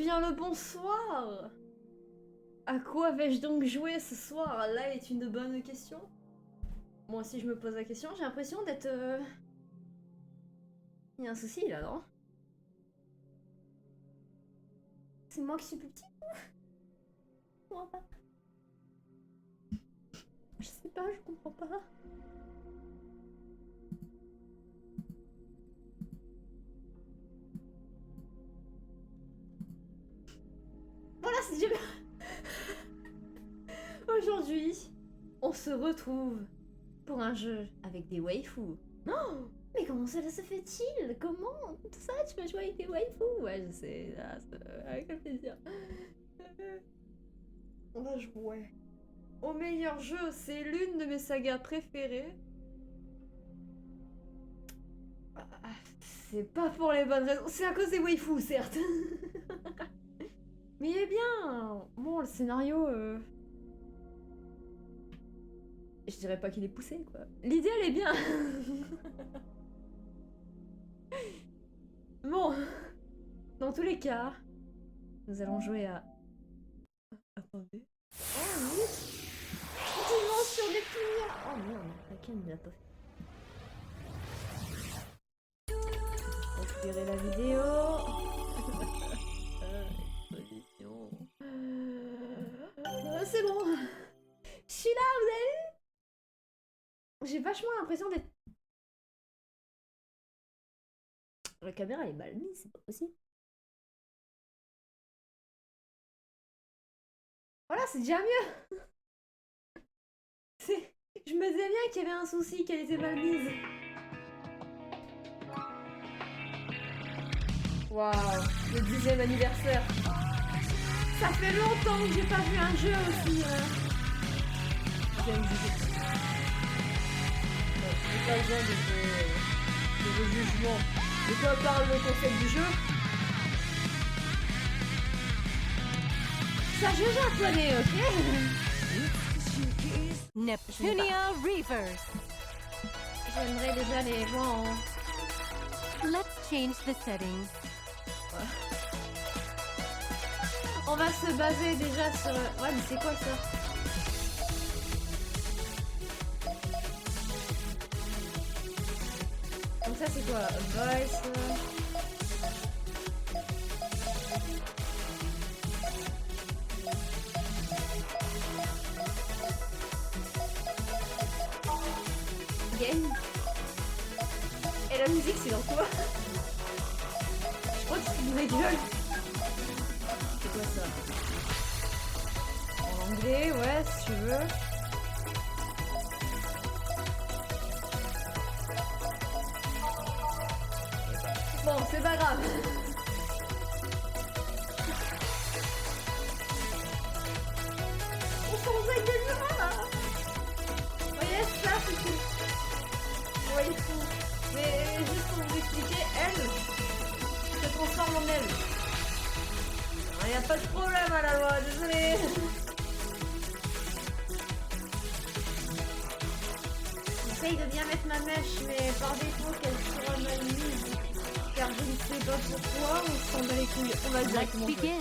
bien le bonsoir. À quoi vais-je donc jouer ce soir? Là est une bonne question. Moi aussi je me pose la question, j'ai l'impression d'être... Il y a un souci là, non? C'est moi qui suis plus petit? Je comprends pas. Je sais pas, je comprends pas. Voilà, c'est déjà... Aujourd'hui, on se retrouve pour un jeu avec des waifus. Non! Mais comment cela se fait-il? Comment? Tout ça, tu peux jouer avec des waifus? Ouais, je sais, avec plaisir. On va jouer au meilleur jeu, c'est l'une de mes sagas préférées. C'est pas pour les bonnes raisons, c'est à cause des waifus, certes. Mais il est bien. Bon, le scénario... Je dirais pas qu'il est poussé, quoi. L'idée, elle est bien. Bon. Dans tous les cas, nous allons jouer à... Attendez. Oh oui. Dimension Neptunia. Oh merde, laquelle n'a pas fait. Récupérer la vidéo. Exposition. C'est bon. Je suis là, vous avez vu? J'ai vachement l'impression d'être... La caméra est mal mise, c'est pas possible. Voilà, c'est déjà mieux. Je me disais bien qu'il y avait un souci, qu'elle était mal mise. Waouh, le 10e anniversaire. Ça fait longtemps que j'ai pas vu un jeu aussi. J'aime juger. J'ai pas besoin de vos jugements. De quoi parle le concept du jeu? Ça joue japonais, ok? Neptunia Reavers. J'aimerais déjà les voir en... Let's change the settings. On va se baser déjà sur... Ouais, mais c'est quoi ça? Donc ça c'est quoi? Voice... Game. Et la musique c'est dans quoi? Je crois que c'est une gueule. C'est quoi ça? En anglais, ouais, si tu veux. Bon, c'est pas grave. On s'en va quasiment là. Vous voyez, ça c'est tout. Ouais, il faut. Mais juste pour vous expliquer, elle se transforme en elle. Y a pas de problème à la loi, désolé. J'essaye de bien mettre ma mèche, mais par défaut qu'elle sera mal mise. Car je ne sais pas pourquoi, on s'en bat les couilles. On va directement jouer.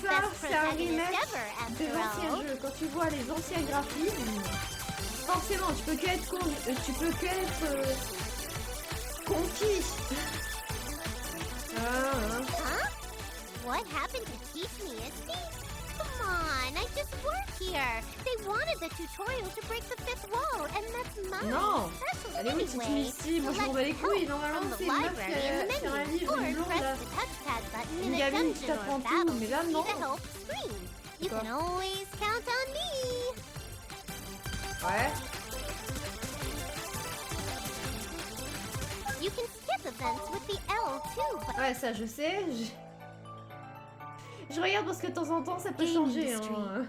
Ça, c'est un remake des anciens jeux. Quand tu vois les anciens graphismes, forcément, tu peux que être conquis. What happened to Teach Me Itsy? Come on, I just work here. They wanted the tutorial to break the fifth wall, and that's my Non, special elle est où Teach Me Itsy? Moi je m'en bats les couilles. Normalement, c'est une meuf qui a un livre blond là. Une gamine qui t'apprend tout, mais là non. You can always count on me. Ouais. You can skip events with the L too, but... Ouais, ça je sais. Je regarde parce que de temps en temps ça peut changer. Hein.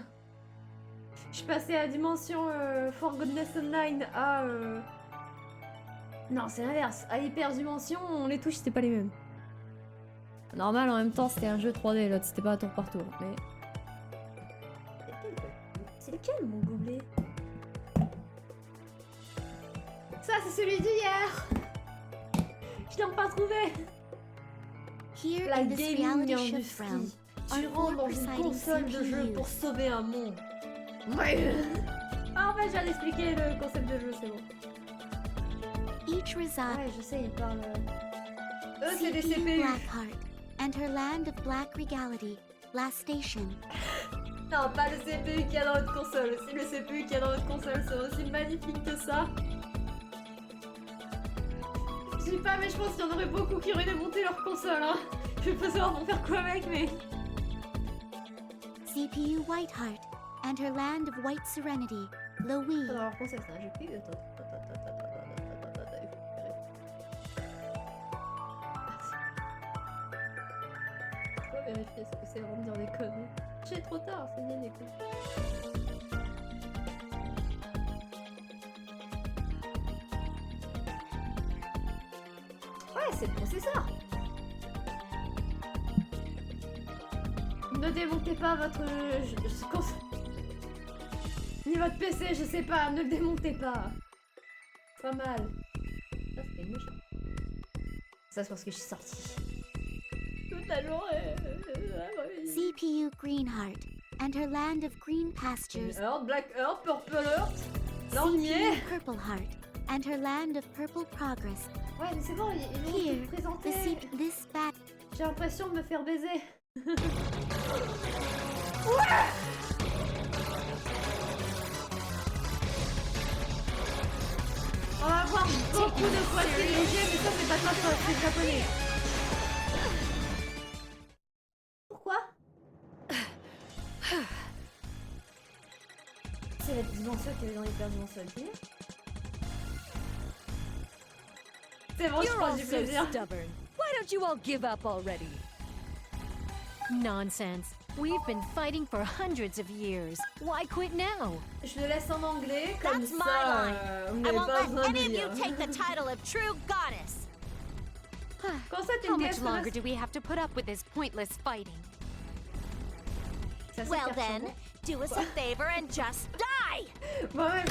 Je passais à Dimension For Goodness Online à... Non, c'est l'inverse. À Hyper Dimension, les touches, c'était pas les mêmes. Normal, en même temps, c'était un jeu 3D, l'autre, c'était pas à tour par tour, mais... C'est lequel, mon gobelet? Ça, c'est celui d'hier. Je l'ai enfin trouvé. Here La in this gaming reality shift realm, industrie. Tu are rentres dans four une presiding console de jeu CPUs. pour sauver un monde. Ouais. Ah, en fait, j'allais expliquer le concept de jeu, c'est bon. Each reside Ouais, je sais, il parle... Eux, c'est des CPU CPU. Blackheart and her land of black regality, last station. Non, pas le CPU qu'il y a dans votre console. Si le CPU qu'il y a dans votre console, c'est aussi magnifique que ça. Je sais pas, mais je pense qu'il y en aurait beaucoup qui auraient démonté leur console, hein. Je vais pas savoir m'en faire quoi avec, mais... CPU Whiteheart and her land of white serenity, Loui. Faudra leur console, c'est un jeu plus... Je dois vérifier ce que c'est avant de dire des conneries. J'ai trop tard, c'est bien des conneries. Ouais, c'est le processeur. Ne démontez pas votre... Ni votre PC, je sais pas, ne le démontez pas. Pas mal. Ça, c'était une méchante. Ça, c'est parce que je suis sortie. Toute la journée. CPU Greenheart and her land of green pastures, Earth, Black Earth, Purple Earth. Là, on y est. CPU Purpleheart and her land of purple progress. Ouais, mais c'est bon, ils vont Here, tout présenter. this back. J'ai l'impression de me faire baiser. On va avoir beaucoup de poissons légers, mais ça c'est pas grave, c'est japonais. Pourquoi? C'est la dimension qu'il y avait dans l'hyperdimension alpine. C'est bon, je You're prends all du so plaisir. stubborn. Why don't you all give up already? Nonsense. We've been fighting for hundreds of years. Why quit now? Je le laisse en anglais, comme That's my ça, line. vous I n'avez won't pas let besoin de any of you lire. take the title of true goddess. Quand ça, t'es How une much déesse, longer do we have to put up with this pointless fighting? c'est assez Well then, perturbant. do us a favor and just die! Moi-même,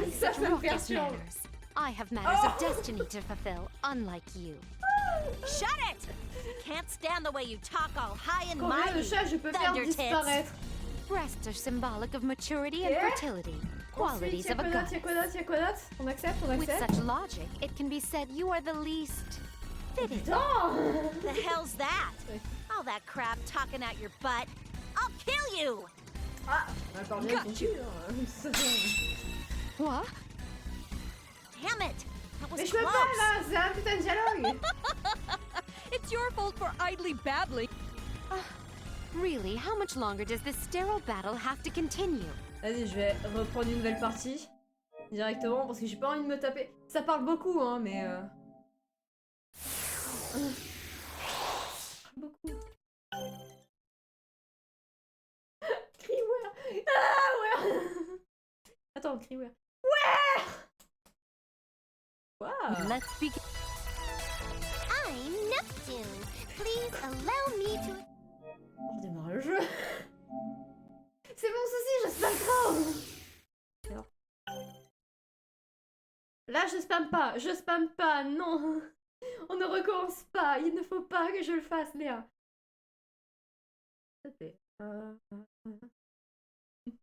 My, ça such me raucous perturbe. manners. I have matters of Oh! destiny to fulfill, unlike you. Shut it! Can't stand the way you talk all high and Quand je le mighty. chat, je peux faire Thunder tits. disparaître. Breasts are symbolic of maturity and Yeah. fertility, Ensuite, qualities of a y'a goddess. quoi d'autre? On accepte, on With accepte. such logic, it can be said you are the least fitted. Putain! The hell's that? All that crap talking out your butt. I'll kill you! Ah, on va parler Got de son cul, hein. What? Damn it! That was Mais je peux close. pas là, c'est un putain de dialogue. It's your fault for idly babbling. Really, how much longer does this sterile battle have to continue? Vas-y, je vais reprendre une nouvelle partie directement parce que j'ai pas envie de me taper. Ça parle beaucoup, hein, mais. Beaucoup. Criware. Ah ouais. Attends, Criware. Ouais. Wow. Let's begin. I'm Neptune. Please allow me to. On démarre le jeu. C'est mon souci, je spam trop. Alors. Là, je spamme pas. Je spamme pas. Non. On ne recommence pas. Il ne faut pas que je le fasse, Léa. S'il te plaît.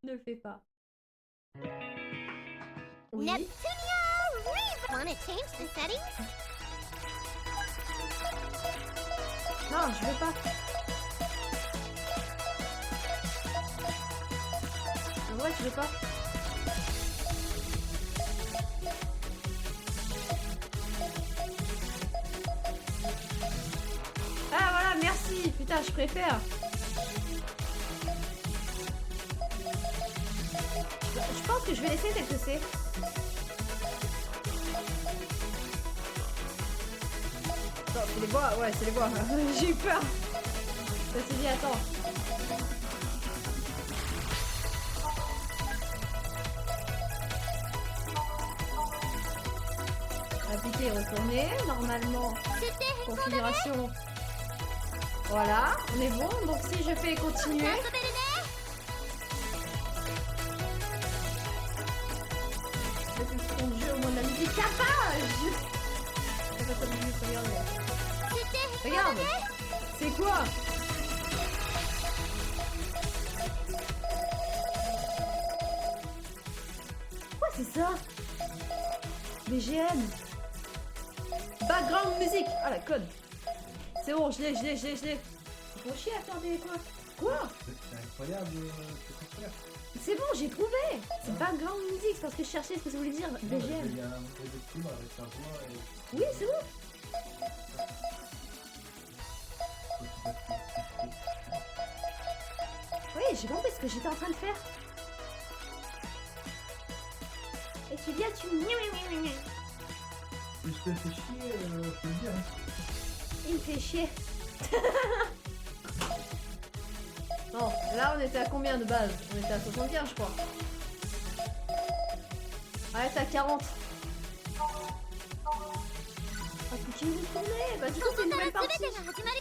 Ne le fais pas. Oui. Neptunia Reaver. Wanna change the settings? Non, je veux pas. En vrai, je veux pas. Ah voilà, merci. Putain, je préfère. Je pense que je vais laisser tel que c'est. Attends, c'est les bois. Ouais, c'est les bois. J'ai eu peur. Je me suis dit, attends. censé retourner. Normalement, 設定変更だね。 configuration. Voilà, on est bon. Donc si je fais 遊 continuer, べるね。 le plus fond du jeu au moins de la musique. Capage. C'est pas comme musique, regarde. 設定変更だ Regarde, ね。 c'est quoi? Quoi c'est ça? BGM. Background music. Ah la code. C'est bon, je l'ai. Faut chier à faire des quoi? Quoi? C'est incroyable ce que tu fais. C'est bon, j'ai trouvé. C'est background music, c'est parce que je cherchais ce que ça voulait dire. Non, BGM. il y a un peu de film avec ta voix et Oui, c'est bon. Oui, j'ai compris ce que j'étais en train de faire. Et tu dis, ah, tu... Si je te fais chier, je peux le dire. Hein. Il me fait chier. Bon, là on était à combien de base? On était à 75 je crois. Ouais, t'es à 40. Ah, tu veux retourner? Bah du coup こ c'est こ une から nouvelle 全 partie. てが始まる。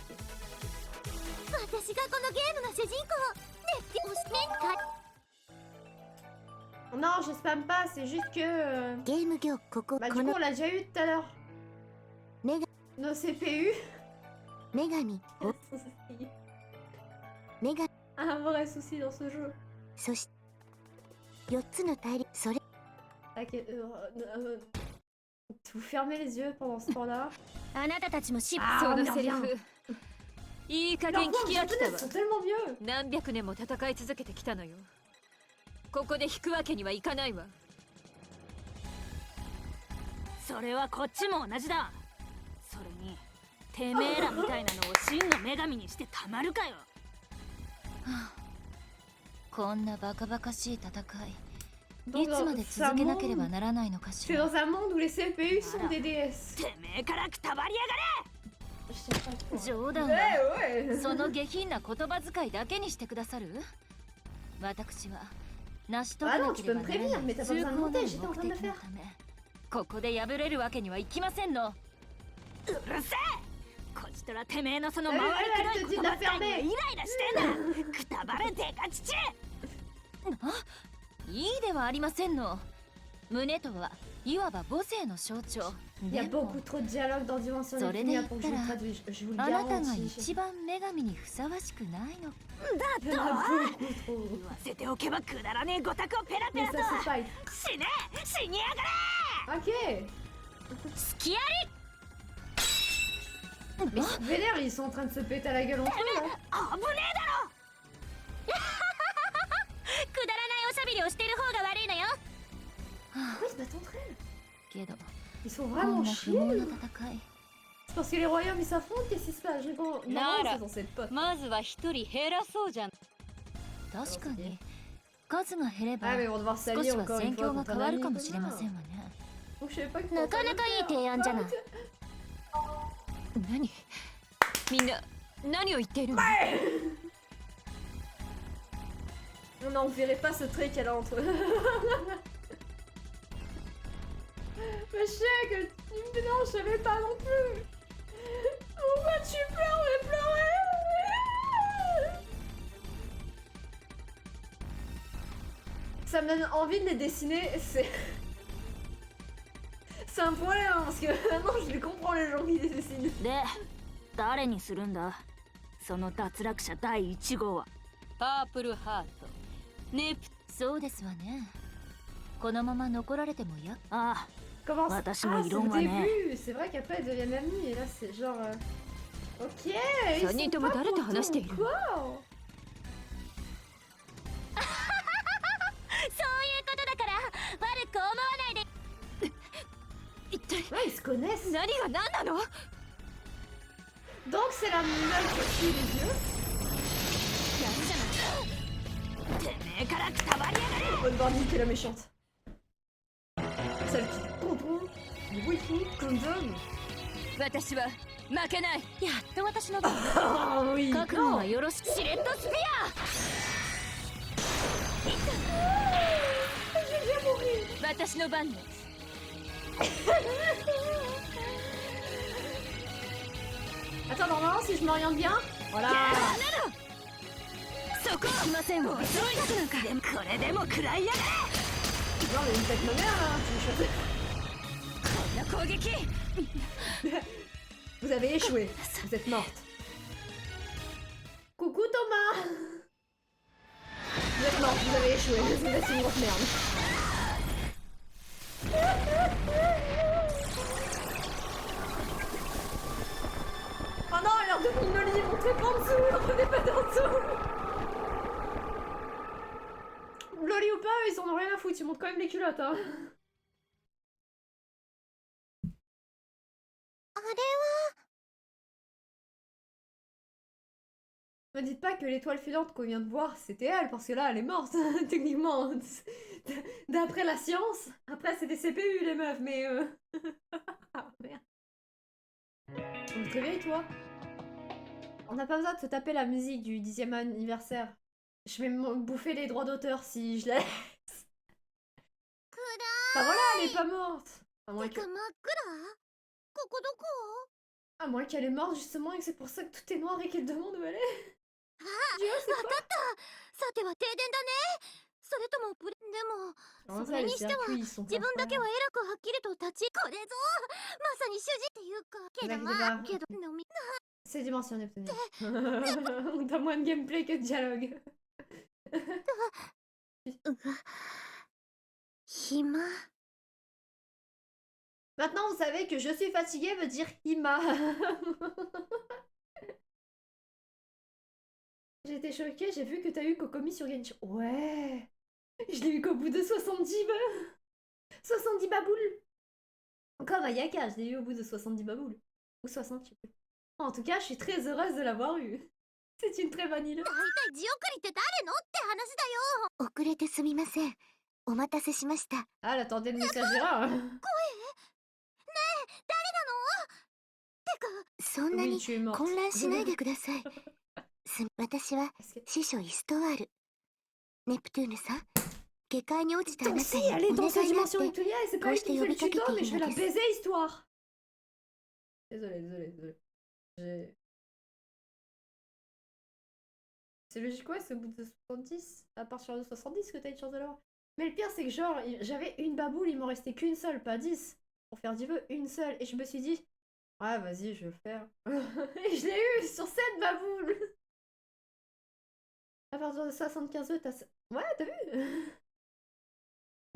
私がこのゲームの主人公。で、押してか。 Non, je spamme pas, c'est juste que... ゲーム業ここ Bah こ du coup の on l'a déjà eu tout à l'heure. Méga- Nos CPU. 女神お Il 女神 un vrai souci dans ce jeu. そして4つの大陸それ Ok, vous fermez les yeux pendant ce temps-là. あなたたちもシップ Ah, そ on の y セリ revient. フいい加 Leurs 減 voix 聞き飽きた japonaises わ sont tellement mieux. 何百年も戦い続けてきたのよここで引くわけにはいかないわそれはこっちも同じだ。それにてめえらみたいなのを真の女神にしてたまるかよ。こんなバカバカしい戦い Donc, いつまで続けなければならないのか C'est しら。 dans un monde où les CPU sont des DS. てめえからくたばりやが Je sais pas quoi. 冗談は Ouais, ouais. その下品な言葉遣いだけにしてくださる。私は成し遂げなければならない Ah non, tu peux me prévenir, mais t'as pas 崇 besoin de 高な monter, る j'étais en 目 train de le 的の faire. ためここで破れるわけにはいきませんの。れ。うるせえ。こちとらてめえのそのえ回りくどい言葉ええ遣いにはイライラしてんだ。くたばれてかちち。いいではありませんの。胸とはいわば母性の象徴。 Il y a でも beaucoup trop de dialogues dans Dimension Ça aurait Infinia dit pour que je le là. traduise. Je vous le あなたが garantis. 一番女神にふさわしくないの。 Il y en a beaucoup trop. 言わせておけばくだらねえごたくをペラペ Mais ラと ça c'est pas... 死ね死にやがれ。 Ok. すきやり。 Mais vénère, ils sont en train de se péter à la gueule entre eux là. 危ねえだろ。くだらないおしゃべりをしてる方が悪いのよ。 Pourquoi ils se battent entre elles? けど Ils sont こん vraiment な不 chiés. 毛な戦い。 C'est parce que les royaumes ils s'affrontent, qu'est-ce qui se passe? J'ai pas... Non, Nara. c'est censé être potes. まずは一人減らそうじゃん確かに数が減れば Ah mais ils vont devoir 少 s'allier しは encore 戦 une fois 況が contre 変 un わる ami. かもしれませんわね。 Donc je savais pas que なかなかいい提案じゃない。何みんな何を言っているの Non, non, on verrait pas ce trait qu'elle a entre eux. Mais je sais que tu... Non, je savais pas non plus. Pourquoi tu pleures? Mais pleurer. Ça me donne envie de les dessiner, c'est... C'est un problème, hein, parce que maintenant je les comprends les gens qui les dessinent. で誰にするんだ。その脱落者第1号は。パープルハートネプそうですわね。このまま残られてもや。ああ Comment ça? Watashi Ah, no c'est iron le wa ne. début. C'est vrai qu'après elles deviennent amies et là c'est genre... Ok, ils 3人 sont とも pas 誰と話している contents, quoi? そういうことだから悪く思わないで。一体 Ouais, ils se connaissent. 何が何なの Donc c'est la meule qui suit les yeux. てめえからくたばりやがれ。 Bonne Barney qui est la méchante. Celle qui contrôle le waifu Kundun. 私は負けないやっと私の番。 Ah oui. 覚悟はよろしく。シレットスピ 私の番ね Attends, normalement, si je m'oriente bien... Voilà. そこはませんもうとにかくなんかでもこれでも食らいやがれ Non, mais vous faites ma mère, là. Tu me こんな攻撃 Vous avez échoué. Vous êtes morte. Coucou Thomas. Vous êtes morte, vous avez échoué. Vous êtes une grosse merde. Oh non, alors depuis une olive, on traite pas en dessous. On n'est pas en dessous. Loli ou pas, ils en ont rien à foutre. Ils montent quand même les culottes, hein. あれは Me dites pas que l'étoile filante qu'on vient de voir, c'était elle, parce que là, elle est morte, techniquement. D'après la science. Après, c'est des CPU, les meufs, mais... Ah, merde. On te réveille, toi? On n'a pas besoin de se taper la musique du 10e anniversaire. Je vais me bouffer les droits d'auteur si je la laisse. Bah voilà, elle est pas morte. À moinsてque... か真っ暗ここどこ À moins qu'elle est morte, justement, et que c'est pour ça que tout est noir et qu'elle demande où elle est. あ Dieu, c'est わ quoi? かったさては停電だねそれともでも Comment そ ça, れ les にしては circuits, ils sont 自分だけは incroyables. 偉くはっきりと立ちこれぞまさに主人っていうかけどねまあけど飲み C'est dimension Neptunia. T'as moins de gameplay que de dialogue. 暇 Maintenant, vous savez que je suis fatiguée veut dire Hima. J'ai été choquée, j'ai vu que t'as eu Kokomi sur Genshin. Ouais. Je l'ai eu qu'au bout de 70 baboules. Comme Ayaka, je l'ai eu au bout de 70 baboules. Ou 60, je sais plus. En tout cas, je suis très heureuse de l'avoir eu. C'est une très bonne île. 大体地送りって誰のって話だよ遅れてすみませんお待たせしました Ah, elle attendait le message d'Ira. そんな Oui, に tu es morte. 混乱しないでください私は Est-ce que- 師匠イストワールネプトゥーヌさん下界に落ちたあ Donc なた si, に elle est お dans 願 sa いなん dimension て Neptunia et c'est pas elle qui me fait le Poste tuto, mais je vais la Yobikake baiser histoire. Désolée. J'ai... C'est logique, ouais, c'est au bout de 70. À partir de 70 que t'as une chance de l'avoir. Mais le pire, c'est que genre, j'avais une baboule, il m'en restait qu'une seule, pas 10. Pour faire du vœu, une seule. Et je me suis dit, ouais, vas-y, je vais le faire. Et je l'ai eu sur 7 baboules. À partir de 75 vœux, t'as... Ouais, t'as vu?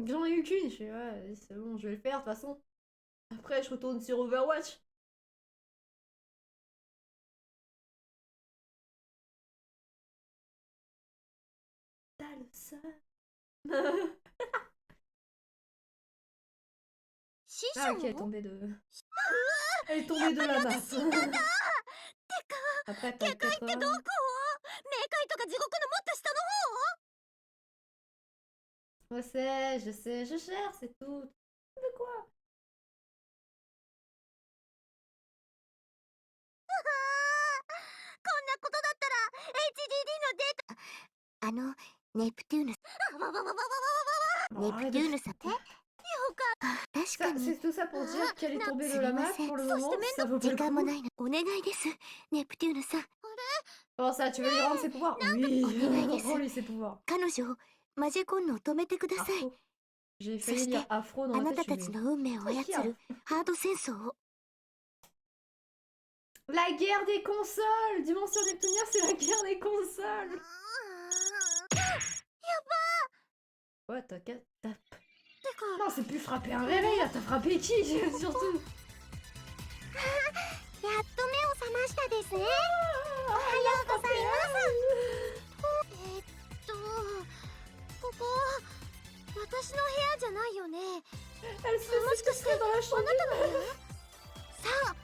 J'en ai eu qu'une. Je suis ouais, c'est bon, je vais le faire de toute façon. Après, je retourne sur Overwatch. T'as le seum. 師 Ah, 匠 ok, elle est tombée de... Elle est tombée de la masse. Après, t'as 下界ってどこ peut-être... 冥界とか地獄のもっと下の Je sais, je cherche, c'est tout. De quoi? こんなことだったら HDD のデータネプトゥーヌわわわわわわわ Bon, ネ arrête プ de- トゥーヌさんってよか確か Ça, に c'est tout ça pour dire qu'elle est tombée de la masse pour le Ça, moment. c'est Ça vaut pas 時 le 間も coup. ないのお願いですネプトゥーヌさん Comment ça, tu veux lui rendre ses pouvoirs? Oui, rends-lui ses pouvoirs. 彼女をマジェコンヌを止めてください Afro. J'ai failli dire afro あ dans な la た tête. た je ち me の運命を操るハード戦争を La guerre des consoles! Dimension Neptunia, c'est la guerre des consoles! Ouais, t'as qu'à... Non, c'est plus frapper un réveil, là, t'as frappé qui? Surtout! やっと目を覚ましたですね Ah, elle a frappé elle. ここ私の部屋じゃないよね Elle se fait séquestrer dans la chambre! そう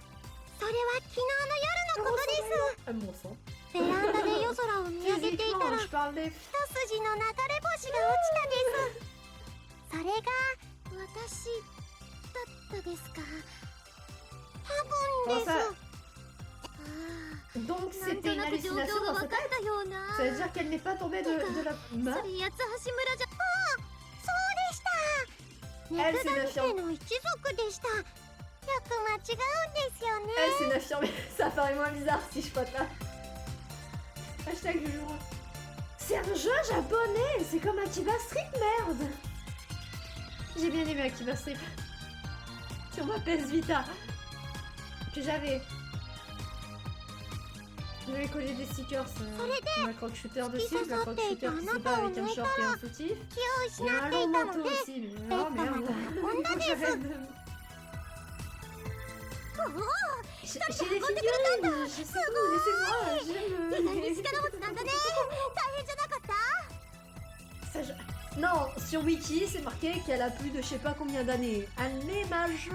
それは昨日の夜のことです Elle me ressemble. ベランダで夜空を見上げていた Physiquement, ら je parle des... 一筋の流れ星が落ちたですそれが私だったですか多分です Comment ça? あ Donc あなん c'était と une なく状 hallucination 況が dans sa 分か tête? ったような Ça veut dire qu'elle n'est pas tombée de la... それ八橋村じゃそうでした Elle, ネプ c'est ガ une ニ家 infirmière. の一族でした。よく間違うんですよね。 Elle, c'est une infirmière. Ça paraît moins bizarre si je pote là. Hashtag Juju. C'est un jeu japonais. C'est comme Akiba Strip, merde. J'ai bien aimé Akiba Strip. Sur ma PS Vita. Que j'avais. J'avais collé des stickers. Ma croque shooter dessus. Ma croque shooter qui se bat avec un short et un soutif. 気を Il y a 失 un ってい long たの manteau で、 aussi. Mais oh merde. J'arrête de- J'ai des figurines. Je sais pas, laissez-moi. 意外 J'aime. に力持ちなんだね。大変じゃなかった？ Ça, non, sur Wiki, c'est marqué qu'elle a plus de je sais pas combien d'années. Elle est majeure.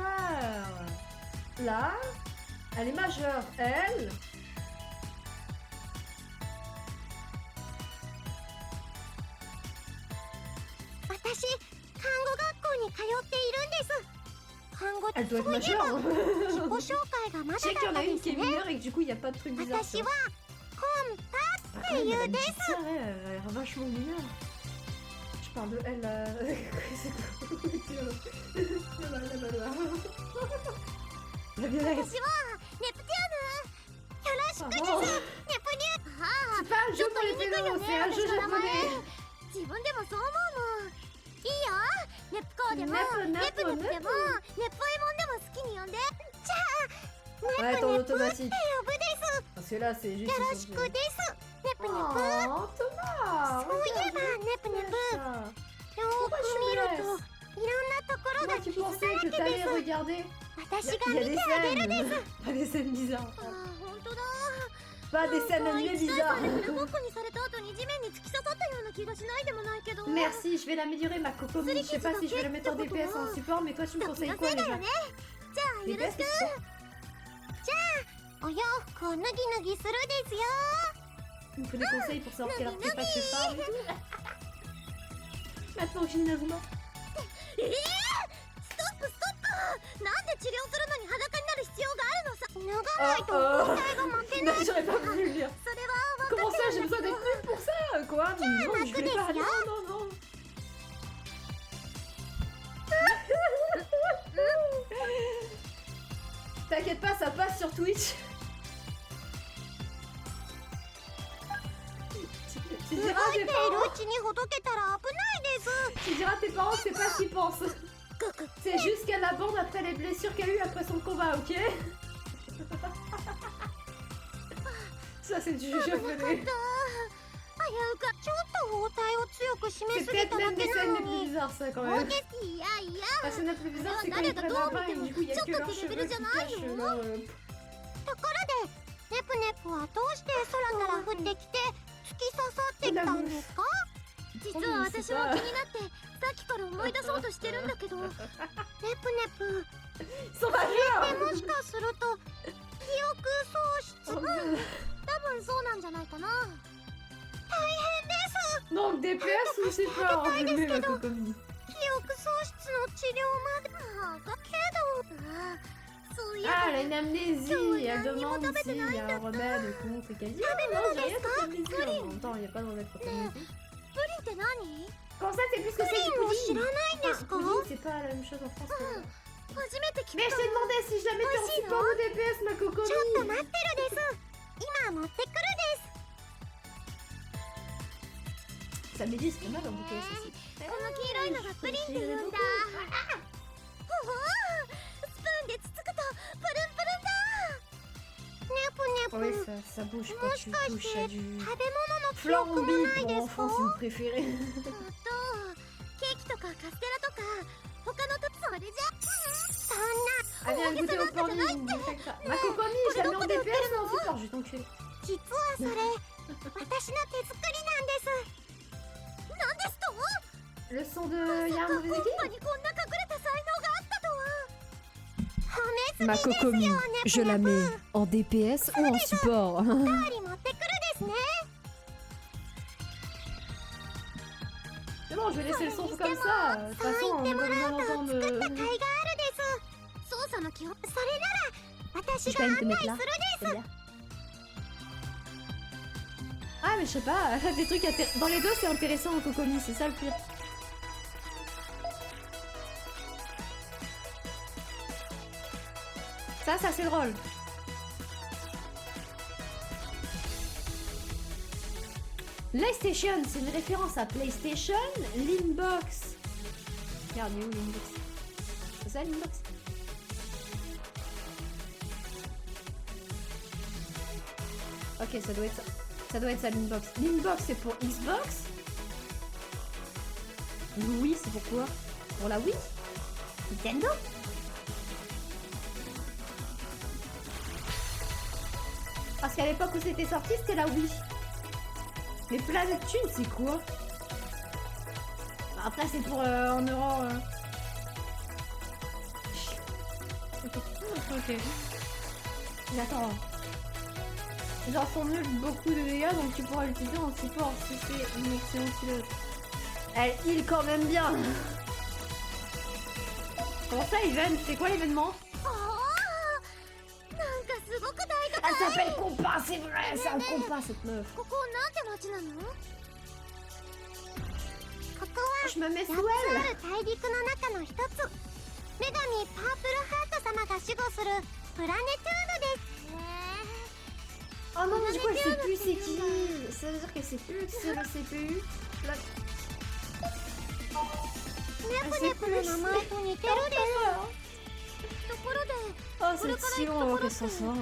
Là, elle est majeure. Elle. Elle doit être majeure. Hein. 自己紹介がまだ Je sais だ qu'il y っ en た a で une す qui est ね。 mineure et que du coup il n'y a pas de truc bizarre. 私はコンタって Elle いう a で une す。 petite sœur, elle a l'air vachement mineure. Je parle de elle. La violette. 私はネプテューヌ。よろしくです。 Oh. ネプニュー。あ C'est pas un jeu pour les pédos, c'est un jeu japonais. 自分でもそう思うもん。いいよ。ネプコーでもネプネプネプでもネプエモンでも好きに呼んで。じゃあ Ouais, ネ ton プネプって automatique. 呼ぶです。 Parce que là, c'est juste. よろしくです。ネプネプ。 Oh, Thomas. そういえばネプネプ。よーく見るといろんなところが Moi qui 傷だ pensais ら que けで t'allais す。 regarder. 私 Il が y a 見 des てあげるです。 scènes. Pas des scènes bizarres. あー、本当だ。 Pas des scènes なんか animées 1対 bizarres. 3でフルボッコにされた後に地面に突き刺さったような気がしないでもないけど。 Merci, je vais l'améliorer ma cocomi. Je sais pas si je vais le mettre en DPS en support, mais toi tu me 時 conseilles の quoi せいだ déjà よね。じゃあよろ DPS しく。お洋服を脱ぎ脱ぎするですよ。 Il me faut des conseils pour savoir quelle artefact je parle et tout. Maintenant que j'ai une Inazuma. ストップストップ。なんで治療するのに裸になる必要があるのさ。脱がないと抗体が負けない。 Non, j'aurais pas voulu le lire. それは分か Comment って ça, る j'ai んだ besoin けど。 d'être nulle pour ça? Quoi? Non, je vais pas. Non, non, non. T'inquiète pas, ça passe sur Twitch. Tu 動 diras à いて tes いる parents, うちにほどけたら危ないです。 tu diras à tes parents que c'est pas ce qu'ils pensent. C'est juste qu'elle abonde après les blessures qu'elle a eues après son combat, ok? Ça, c'est du jeu 危なかっ japonais. た。危うかちょっと包帯を強く締め C'est すぎ peut-être ただ l'une け des な scènes の les plus に。 bizarres, ça, quand 攻 même. 撃いやいや。 La scène la plus bizarre, c'est quand ils prennent la main et du coup, il y a que leurs cheveux qui cachent leur... ところでネプネプはどうして空から降ってきて突き刺さってきたんですか？実は私も気になってさっきから思い出そうとしてるんだけど。ネプネプ Ils sont で majeurs! もしかすると記憶喪失。 Oh, 多分そうなんじゃないかな。大変です。 Donc DPS ou c'est pas enrhumé la cocomie? 記憶喪失の治療まで。だけど。そういえば。 Ah, elle a une amnésie! Elle demande s'il y a un remède contre et qu'elle dit ah non, j'ai rien contre l'amnésie. En même temps, il n'y a pas de remède contre l'amnésie. プリンって何？ Comment ça, c'est plus que プ c'est リ du ンを知 pudding? らないんですか？ Pudding, c'est pas la même chose en France. que- 初めて聞 Mais い je た。 t'ai demandé si jamais t'es en support ou DPS, ma ちょっと cocomie! 待ってるです。今持ってくるです。 Ça m'est dit, c'est pas mal en DPS aussi. この黄色いのがプリンって言うんだ。ほほー、スプーンでつつくとプルンプルンだ。ネプ Oui, ネプ。 ça bouge も quand し tu かし touches て à 食 du べ物の記憶も flambi ない pour ですか？ enfants, c'est mon préféré. ケーキとかカステラとか他のとそれじゃ。そんな。 Elle vient de goûter au porni, ma cocomie, je la mets en DPS ou en support, je vais t'enculer. 実はそれ私の手作りなんです。なんですと？ Le son de Yarn コ of ン the パ Game? にこんな隠れた才能があったとは。褒め Ma すぎですよ cocomie, ネ je プ la ネ mets プ。 en DPS ou en support. おかわり持ってくるですね。 C'est bon, je vais laisser le son comme ça. De toute façon, on n'a pas besoin d'entendre. 作った甲斐があるです。操作の基本。それなら私 Je が peux 案 même te 内 mettre す là. るです。 C'est bien. Ah, mais je sais pas, des trucs dans les deux, c'est intéressant en cocomie, c'est ça le pire. Ça c'est drôle. PlayStation, c'est une référence à PlayStation. L'inbox. Regarde, il est où l'inbox? C'est ça l'inbox? Ok, ça doit être ça. Ça doit être ça l'inbox. L'inbox c'est pour Xbox. Le Wii c'est pour quoi? Pour la Wii? Nintendo? Parce qu'à l'époque où c'était sorti, c'était la Wii. Mais Planet Thune, c'est quoi? Après, c'est pour en euros. Ok. Mais attends. Genre, son nœud beaucoup de dégâts, donc tu pourras l'utiliser en support si c'est une excellente fileuse. Elle heal quand même bien. Comment ça, Even? C'est quoi l'événement? Elle s'appelle Compas, c'est vrai, c'est un compas cette meuf. Je me mets sous elle. Oh non, du coup elle sait plus c'est qui. Ça veut dire qu'elle sait plus que c'est le CPU. Elle sait plus. Oh, c'est si long avant qu'elle s'en sorte.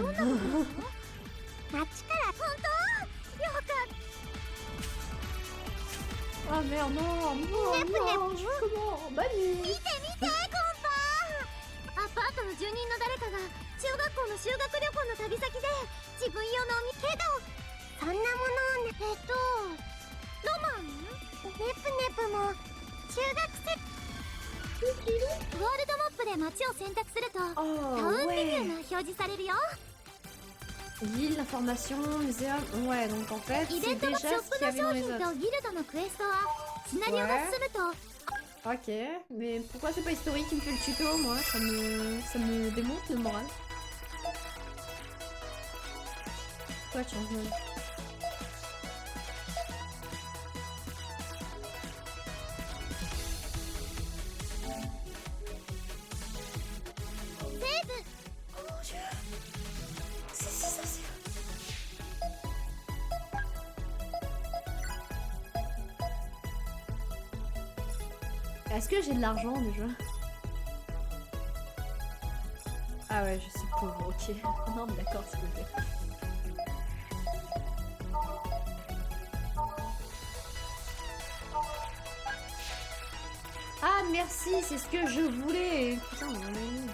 Ah merde, non, non, comment? Banni. アパートの住人の誰かが中学校の修学旅行の旅先で自分用のけどそんなものロマンネプネプも中学生ワールドマップで街を選択するとタウンメニューが表示されるよ Ville, information, muséum. Ouais, donc en fait, c'est déjà ce qu'il y avait dans les autres. Ok, mais pourquoi c'est pas historique qui me fait le tuto, moi? Ça me démonte le moral. Pourquoi tu changes de mode? Est-ce que j'ai de l'argent déjà? Ah ouais, je suis pauvre, ok. Non mais d'accord, s'il vous plaît. Ah merci, c'est ce que je voulais. Putain, on en a eu.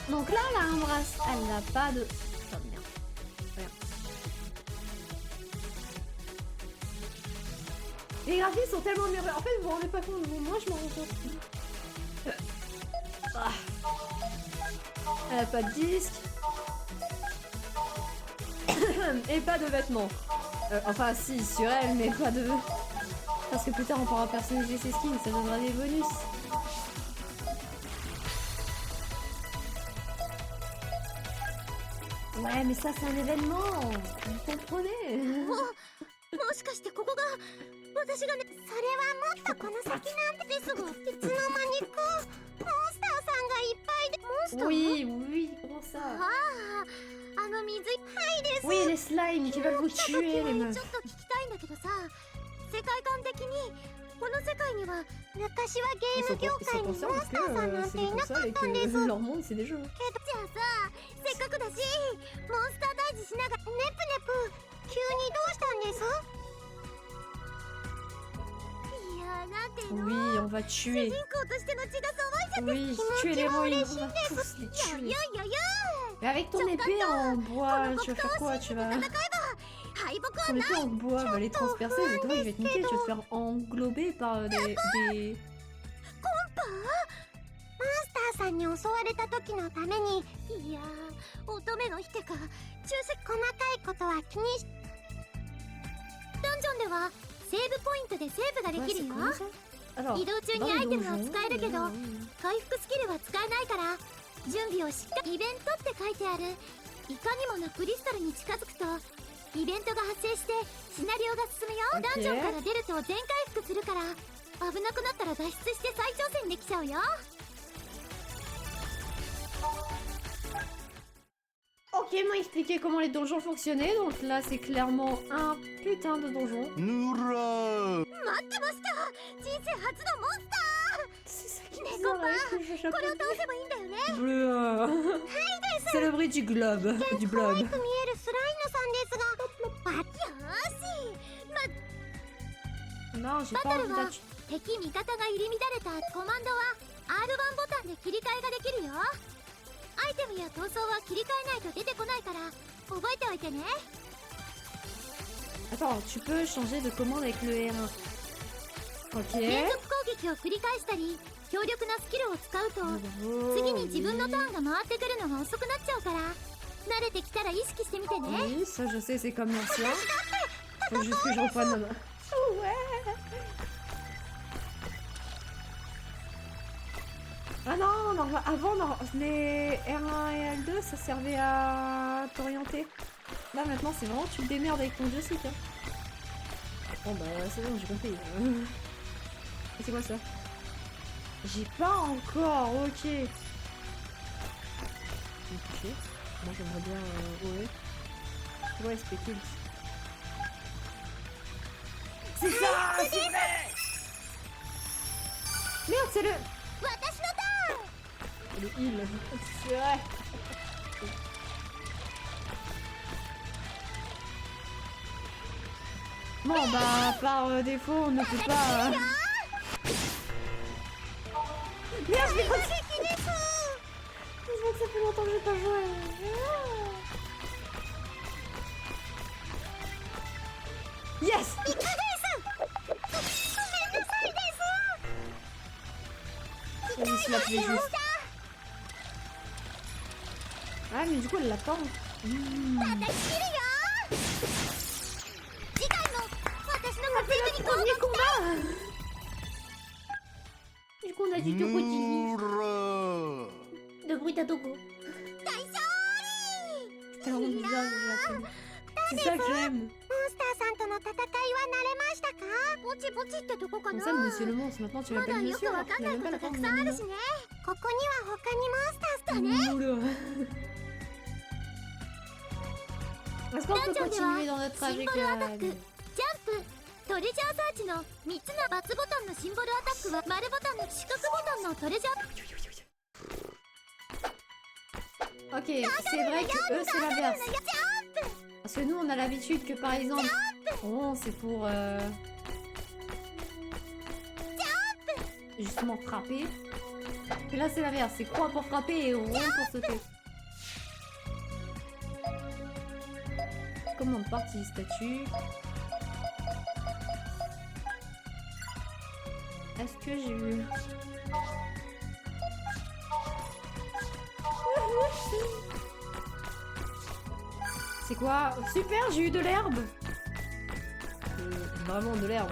Donc là, elle a un bracelet. Elle n'a pas de... Oh merde. Regarde. Les graphismes sont tellement merveilleux. En fait, vous vous rendez pas compte. Moi, je m'en rends compte. Ah. Elle a pas de disque. Et pas de vêtements. Enfin, si, sur elle, mais pas de... Parce que plus tard, on pourra personnaliser ses skins. Ça donnera des bonus. Ouais, mais ça, c'est un événement. Vous comprenez? もしかしてここが私がねそれはもっとこの先なんですがいつの間にかモンスターさんがいっぱいでモンスター Oui, oui, comment ça? あの水はいです Oui, les slimes qui veulent vous tuer, les meufs. ちょっと聞きたいんだけどさ世界観的にこの世界には昔はゲーム業界にモンスターさんなんていなかったんですけどじゃあ leur monde, c'est des jeux. させっかくだしモンスター退治しながらネプネプ急にどうしたんです Oui, on va tuer. Oui, tuer l'héroïne, on va tous les tuer. Mais avec ton épée en bois, tu vas faire quoi? Tu vas... Ton épée en bois va les transpercer, mais toi, il va te niquer, tu vas te faire englober par des... マスターさんに襲われた時のためにいや乙女のってか中世細かいことは気にしダンジョンではセーブポイントでセーブができるよ移動中にアイテムは使えるけど回復スキルは使えないから準備をしっかりイベントって書いてあるいかにもなクリスタルに近づくとイベントが発生してシナリオが進むよダンジョンから出ると全回復するから危なくなったら脱出して再挑戦できちゃうよ。 Ok, ils m'ont expliqué comment les donjons fonctionnaient, donc là c'est clairement un putain de donjon. 待ってました。人生初のモンスタ C'est ça qui ー。 me ね fait こぱ、 rire, これを倒せばいいんだよね。 C'est le bruit du globe, du 可愛 blob. く見えるスライムさんですが、よーし。 Non, j'ai バ pas トル envie は d'être... 敵味方が入り乱れたコマンドは R1 ボタンで切り替えができるよ。アイテムや闘争は切り替えないと出てこないから覚えておいてね。 Attends, tu peux changer de commande avec le R1. Ok. 連続攻撃を繰り返したり強力なスキルを使うと次に自分のターンが回ってくるのが遅くなっちゃうから、慣れてきたら意識してみてね。 Oui, ça je sais, c'est comme l'ancien. Faut juste que je reprenne ma... Ah non, avant, les R1 et L2, ça servait à t'orienter. Là, maintenant, c'est vraiment tu te démerdes avec ton joystick. Hein. Bon, bah, c'est bon, j'ai compris. Et c'est quoi ça? J'ai pas encore, ok. Je vais toucher. Moi, j'aimerais bien... ouais. Ouais, spécule. C'est ça, c'est vrai. Merde, c'est le... 私のターン。 Le heal, c'est vrai. Bon bah par défaut on ne peut pas... Merde, je vais continuer. Je vois que ça fait longtemps que j'ai pas joué. Yes. Vas-y, je l'appelais juste. Ah mais du coup elle l'attend. 私切るよ。次回も私の活躍に Premier combat. Du coup on a dit de continue. De Brutadogo. 大勝 Tellement bizarre, je l'appelle. C'est ça que j'aime. 利。モンスターさんとの戦いは慣れましたか？ポチポチってとこか Comme な。 ça, monsieur le monstre, maintenant tu まだ l'appelles よ monsieur くわ alors か qu'il ん a ない même こ pas と la た forme く de さんある Nino. しね。ここには他にモンスターとね。 Est-ce qu'on peut ダンジョンでは continuer dans notre シンボ trajectoire ルアタック、ジャンプ、トレジャーサーチの3つの×ボタンのシンボルアタックは丸ボタンの四角ボタンのトレジャー。 Ok, c'est vrai que eux c'est l'inverse. ジャンプ。 Parce que nous on a l'habitude que par exemple, rond c'est pour justement frapper. Et là c'est l'inverse, c'est croix pour frapper et rond pour sauter. Commande partie, statue. Est-ce que j'ai eu... C'est quoi? Super, j'ai eu de l'herbe. Vraiment de l'herbe.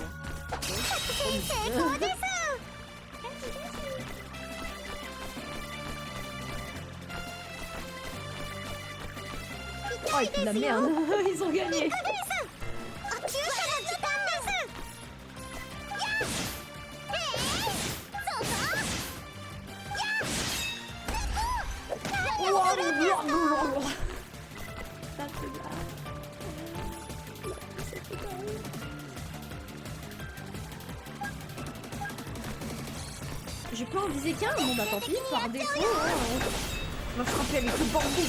Oh, et puis de la merde. Ils ont gagné. あ、急所の時間です。やっ。そうか。Je peux en viser qu'un? Bon bah tant pis, par défaut, hein, on va frapper avec le bambou.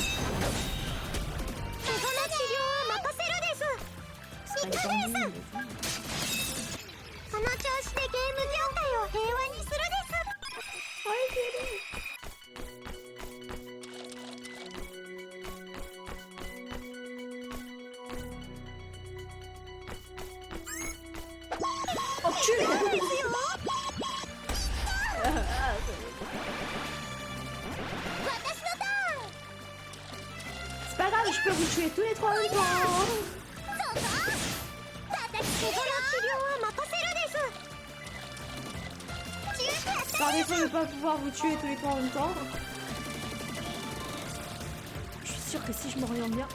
その治療は任せるです。 Avec le bambou. この調子でゲーム業界を平和にするです。 C'est pas grave, je peux vous tuer tous les trois en même temps. そうか。私この治療は任せるです。 Par défaut, je vais pas pouvoir vous tuer tous les trois en même temps. Je suis sûre que si je m'oriente bien...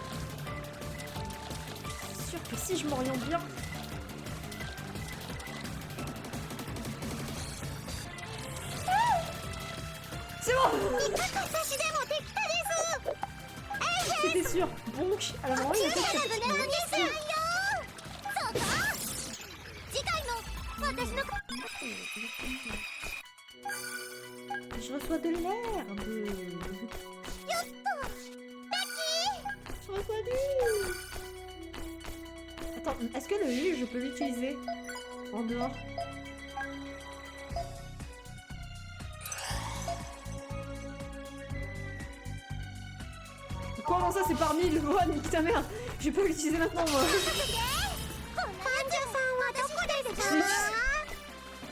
Je suis sûre que si je m'oriente bien... C'est bon. C'était sûr. Bonk. Alors vraiment, il y a quelque chose. Je reçois de l'herbe. Je reçois du... Attends, est-ce que le U, je peux l'utiliser en dehors? Comment ça, c'est parmi le voix, nique ta mère. Je peux l'utiliser maintenant, moi.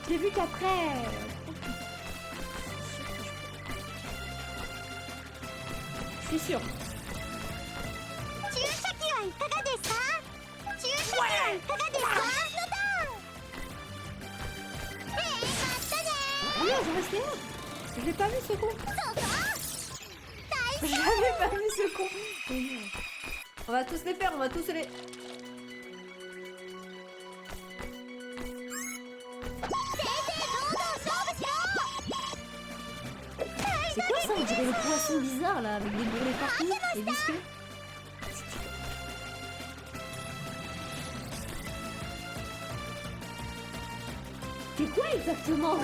Je l'ai vu qu'après. Je suis sûre. Regarde, je restais là. Je l'ai pas vu ce con. J'avais pas vu ce con. On va tous les faire, on va tous les... C'est quoi ça? On dirait le poisson bizarre là, avec des bourrelets partout, et visqueux. C'est quoi exactement?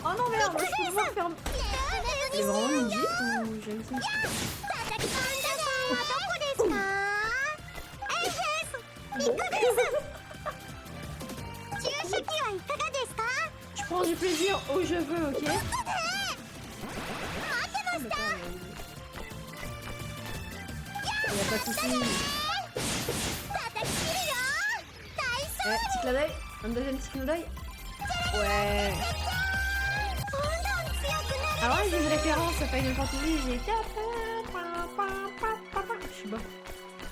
Oh non merde, je peux pouvoir faire... C'est vraiment une jeep ou j'aime ça? Je prends du plaisir où je veux, ok? Y'a pas de soucis. Petit clin d'œil. Un deuxième petit clin d'œil. Ouais. Alors j'ai une référence à Final Fantasy, j'ai... Je sais pas.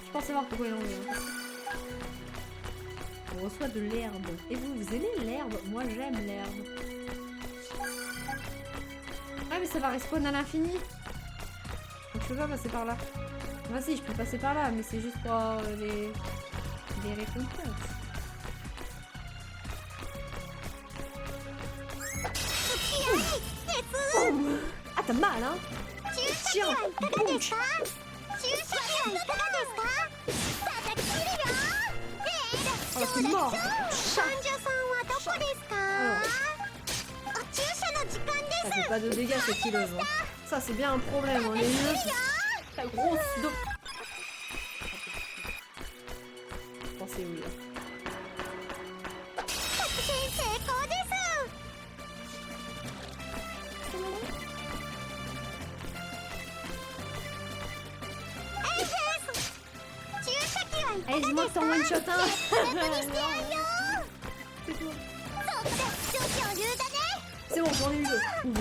Je pense savoir pourquoi il en est. On reçoit de l'herbe. Et vous, vous aimez l'herbe? Moi j'aime l'herbe. Ah mais ça va respawn à l'infini. Donc je peux pas passer par là. Enfin si, je peux passer par là, mais c'est juste pour les récompenses. Ah t'as mal hein. Tiens, bouge. Oh c'est mort. Ça fait pas de dégâts cette kileuse. Ça c'est bien un problème, on est mieux. Ta grosse dos. Pensez où là. Allez, dis-moi que t'en one shot un. C'est bon, j'en ai eu deux. Oui.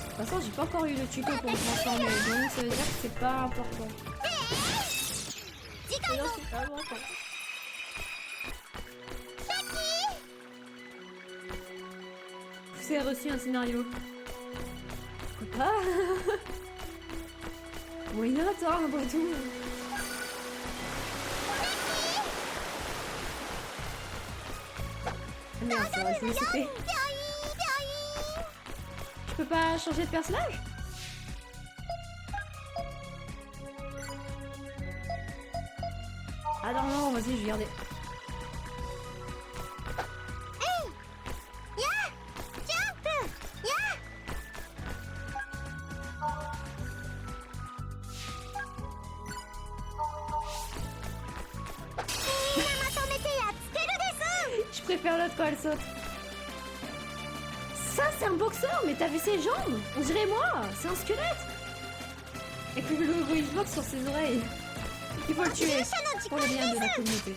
De toute façon, j'ai pas encore eu le tuto pour me transformer, donc ça veut dire que c'est pas important. C'est pas important. Vous avez reçu un scénario. Pourquoi pas? Oui, attends, après tout. Ah merde, c'est vrai, je voulais sauter. Je peux pas changer de personnage? Ah non, non, vas-y, je vais garder. Je préfère l'autre quand elle saute. Ça, c'est un boxeur, mais t'as vu ses jambes? On dirait moi, c'est un squelette. Avec le logo Xbox sur ses oreilles. Il faut le tuer pour le bien de la communauté.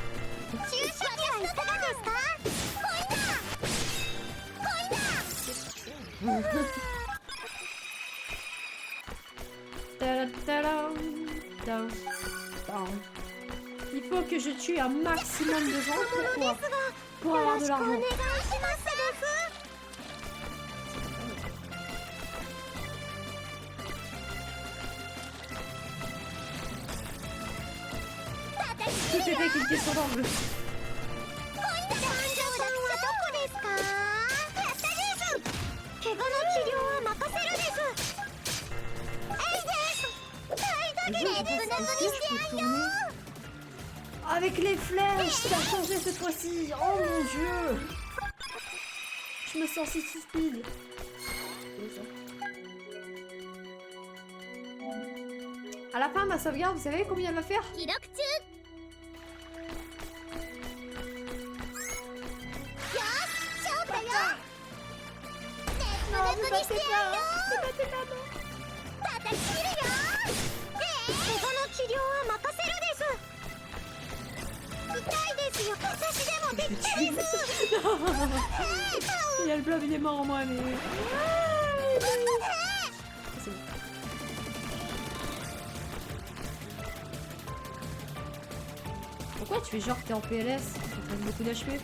Il faut que je tue un maximum de gens. Pourquoi? Pour avoir de l'argent. c'était avec une question d'angle. 男女さんはどこですか？やったです。怪我の治療は任せるです。大丈夫です。胸ぐりしてやんよ。 Avec les flèches, ça a changé cette fois-ci. Oh mon dieu. Je me sens si stupide. À la fin, ma sauvegarde, vous savez combien elle va faire? 記録中。よし、勝負だよ。ネットにしてやんよ。叩き切るよ。怪我の治療は任せるです。痛いですよ。私でもできたです。Il y a le blob, il est mort en moi, mais... C'est bon. Pourquoi tu fais genre que t'es en PLS? Tu prends beaucoup d'HP?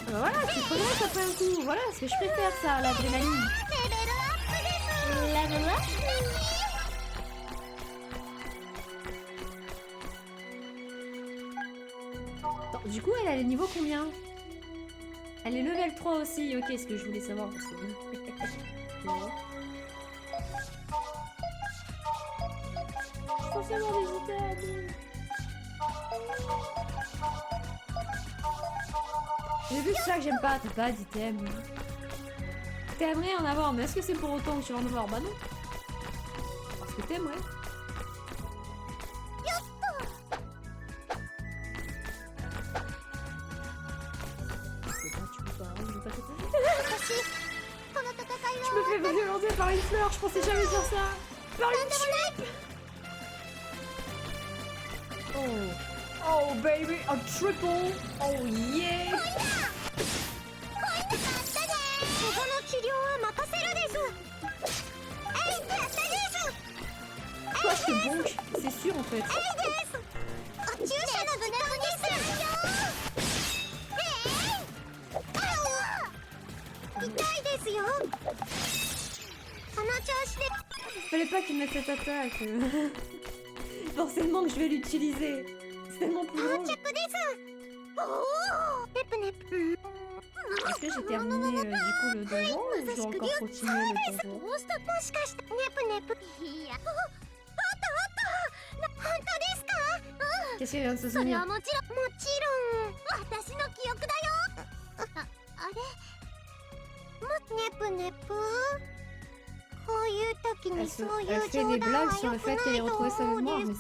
Voilà, tu te relaxes après un coup. Voilà, ce que je préfère, ça, l'adrénaline. Attends, du coup, elle a le niveau combien? Elle est level 3 aussi. Ok, ce que je voulais savoir. Parce que... non. Je pense avoir des items. J'ai vu que ça que j'aime pas, t'as pas d'items. T'aimerais en avoir, mais est-ce que c'est pour autant que tu vas en avoir? Bah non. Parce que t'aimerais. Je me fais violenter par une fleur, je pensais jamais dire ça. Par une tulipe. Oh. Oh baby, a triple. Oh yeah. Quoi, je te bonque? C'est sûr en fait. Fallait pas qu'il mette cette attaque. Forcément que je vais l'utiliser. C'est tellement plus drôle. Est-ce que j'ai terminé du coup le donjon ou je dois encore continuer le donjon? Qu'est-ce qu'elle vient de se souvenir? Elle fait des blagues sur le fait qu'elle ait retrouvé sa mémoire, mais...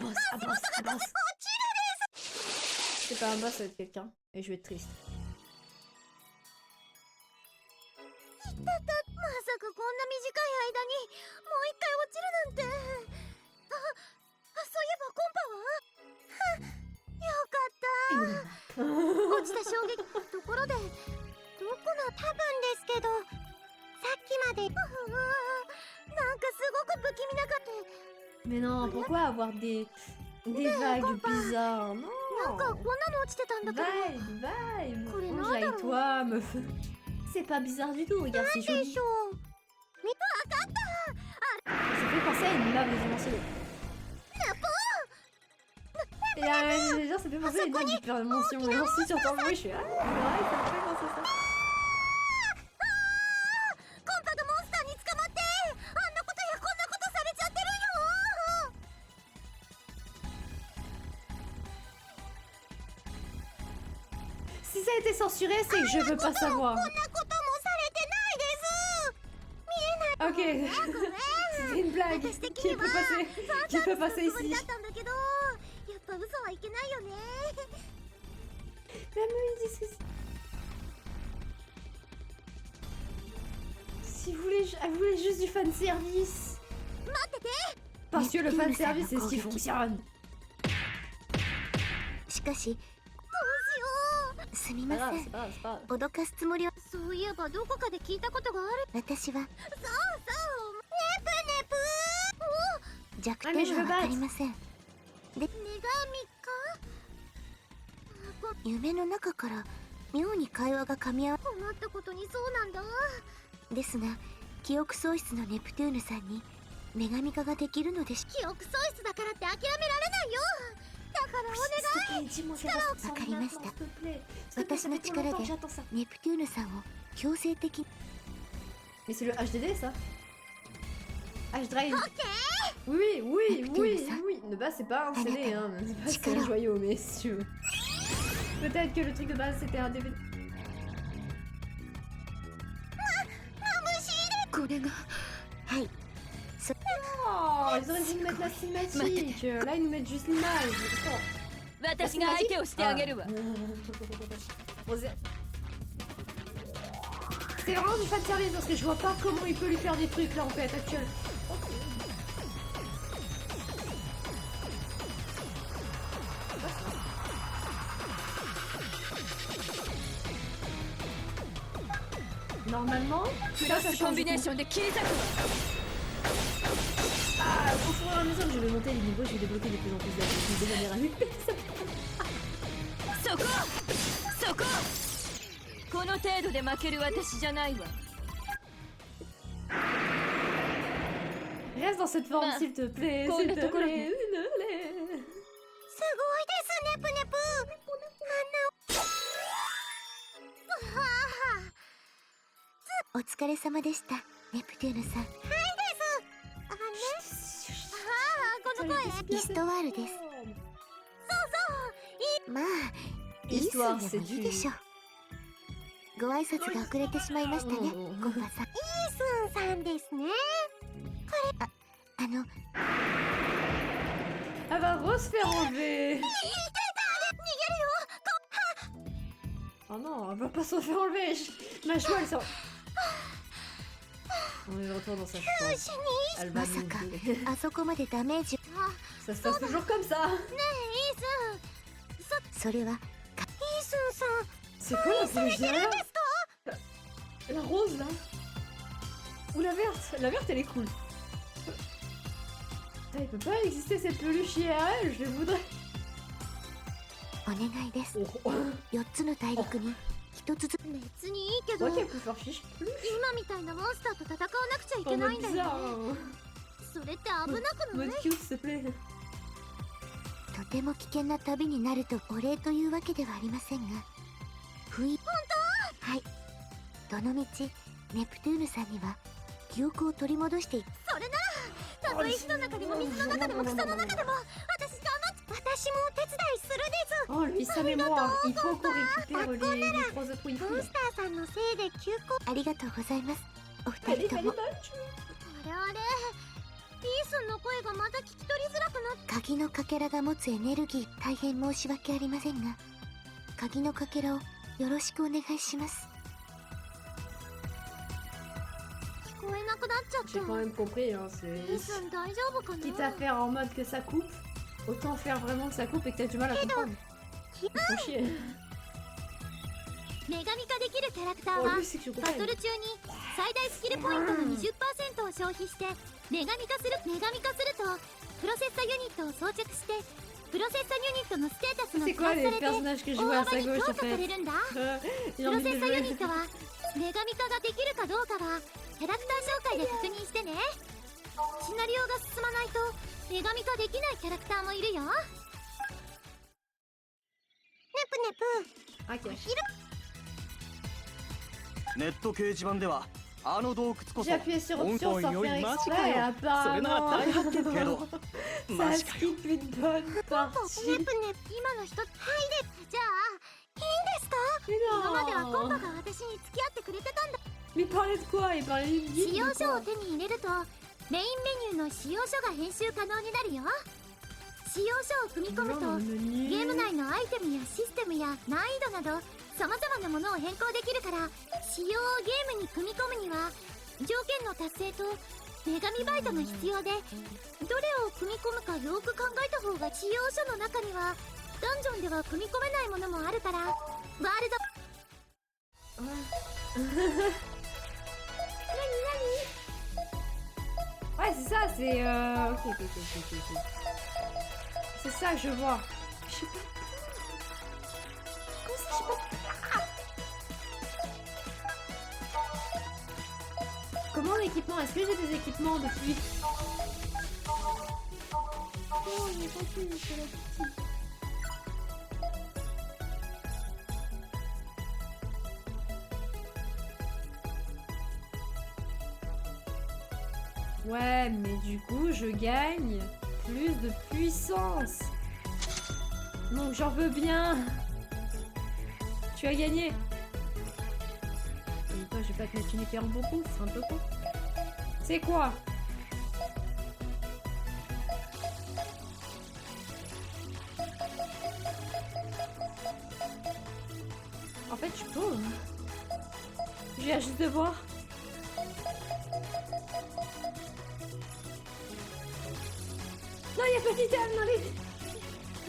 Boss. C'est pas un boss, ça va être quelqu'un. Et je vais être triste. Mais non, pourquoi avoir des vagues bizarres? Non. Vibe. Enjaille-toi, meuf. C'est pas bizarre du tout, regarde, c'est joli. Ça fait penser à une lave dimensionnelle. Et genre, ça fait penser à une lave d'hyperdimension. Genre, si tu entends le bruit, je suis ah, ouais, ça me fait penser à ça. Si ça a été censuré, c'est que je veux pas savoir. Ok, c'était une blague qui peut passer ici. Même une discussion. Si vous voulez juste du fanservice. Parce que le fanservice, c'est ce qui fonctionne. しかし、どうしよう。すみません。C'est pas grave. 脅かすつもりは。そういえばどこかで聞いたことがある。私はそうネプネプお弱点は分かりません。で女神か夢の中から妙に会話が噛み合わ困ったことにそうなんだ。ですが記憶喪失のネプトゥーヌさんに女神化ができるのでし記憶喪失だからって諦められないよ。だからお願い力を。わかりました。私の力でネプトゥーヌさんを強制的に。 Mais c'est le HDD ça. H-Drive. Ok. Oui, oui, Putain, oui, ça. oui. De base c'est pas un CD, hein. De base c'est un Chicara. joyau, mais si tu veux. Peut-être que le truc de base c'était un DVD. これがはい Oh, ils auraient dû nous mettre la cinématique. Là ils nous mettent juste l'image. Attends. 私が相手をしてあげるわ。 Bon, c'est vraiment du fan service parce que je vois pas comment il peut lui faire des trucs là en fait actuel. Normalement, là ça コン change ビ du ネー coup. ションで切り裂くわ。 Ah, au fur et à mesure que je vais monter les niveaux, je vais débloquer de plus en plus d'habitudes de manière à lui. そこそここの程度で負ける私じゃないわ。 Reste dans cette forme Ah. s'il te plaît, Con s'il de te ton plaît, colonel. s'il te plaît. すごいですネプネプお疲れ様でしたネプトゥーヌさん。はいですこの声イストワールです。まあイースンでもいいでしょう。ご挨拶が遅れてしまいましたねコンパさん。イースンさんですね。これElle va Rose faire enlever. Oh non, elle va pas se faire enlever. Ma chou, elle sort. On est de retour dans sa chambre. Elle va まさか nous あそこまでダメージ。 Ça se passe toujours comme ça. それはイースンさん C'est quoi la peluche derrière? La rose là? Ou la verte? La verte elle est cool. Putain, il peut pas exister cette peluche IRL, je le voudrais. お願いです Oh, 4つの大陸に1つずつ。別にいいけ on ど voit qu'elle peut faire chiche plus. 今みたいなモンスターと戦わなくちゃい En けない mode んだよ bizarre. ね。それって危なく En ない？ mode cute, s'il te plaît. とても危険な旅になるとお礼というわけではありませんが本当？はいどのみちネプトゥーヌさんには記憶を取り戻してそれならたとえ石の中でも水の中でも草の中でも私頑張って私もお手伝いするです。 Oh, lui, sa mémoire. Il faut qu'on récupère les 3 autres モ wikis. ンスターさんのせいで休校ありがとうございます。お二 Allez, 人と allez, も bah, tu... あれあれイースンの声がまた聞き取りづらくなって鍵のかけらが持つエネルギー大変申し訳ありませんが鍵のかけらをよろしくお願いします。聞こえなくなっちゃった。 J'ai quand même compris, hein, イー c'est... スン大丈夫かな。 Quitte à faire en mode que ça coupe, autant faire vraiment que ça coupe et que t'as du mal à comprendre. Ils font chier. 女神化できるキャラクター Oh, は lui, c'est que je バ comprends. トル中に最大スキルポイントの 20% を消費して女神化するとプロセッサユニットを装着してプロセッサユニットのステータスが C'est 加 quoi 算 les されて personnages que je 大 vois à 幅 sa に gauche 強 en 化さ fait? れるんだ。 Il プ a ロ envie セ de ッサユニ jouer. ットは女神化ができるかどうかはキャラクター紹介で確認してね。シナリオが進まないと女神化できないキャラクターもいるよ。ネプネプ Ok. ネット掲示板ではあの洞窟こそ J'ai appuyé sur 香 option 港 sans よ faire りマジ exprès か et よ。それなら apparemment 大発見けど ça マジかよ。 skip une bonne ネ partie. プネプ今の人はいでじゃあいいんですか？ Mais 今まではコンパ non. が私に付き合ってくれてたんだ。 Mais il parlait de quoi? Il parlait d'une 使 guide 用 de 書を quoi? 手に入れるとメインメニューの使用書が編集可能になるよ。使用書を組み込むと Non, ゲーム内のアイテムやシステムや難易度など様々なものを変更できるから使用をゲームに組み込むには条件の達成と女神バイトが必要でどれを組み込むかよく考えた方が使用書の中にはダンジョンでは組み込めないものもあるからワールド Ouais, c'est ça, c'est... Ok. C'est ça que je vois. Je sais pas. Comment ça, je sais pas. Comment l'équipement? Est-ce que j'ai des équipements depuis? Oh, il est pas plus, c'est la petite. Ouais, mais du coup, je gagne plus de puissance. Donc j'en veux bien. Tu as gagné. Et toi, je vais pas te mettre une épée en beaucoup, c'est un peu con. C'est quoi? En fait, je peux. Je viens juste de voir. Non, il n'y a pas d'item dans les...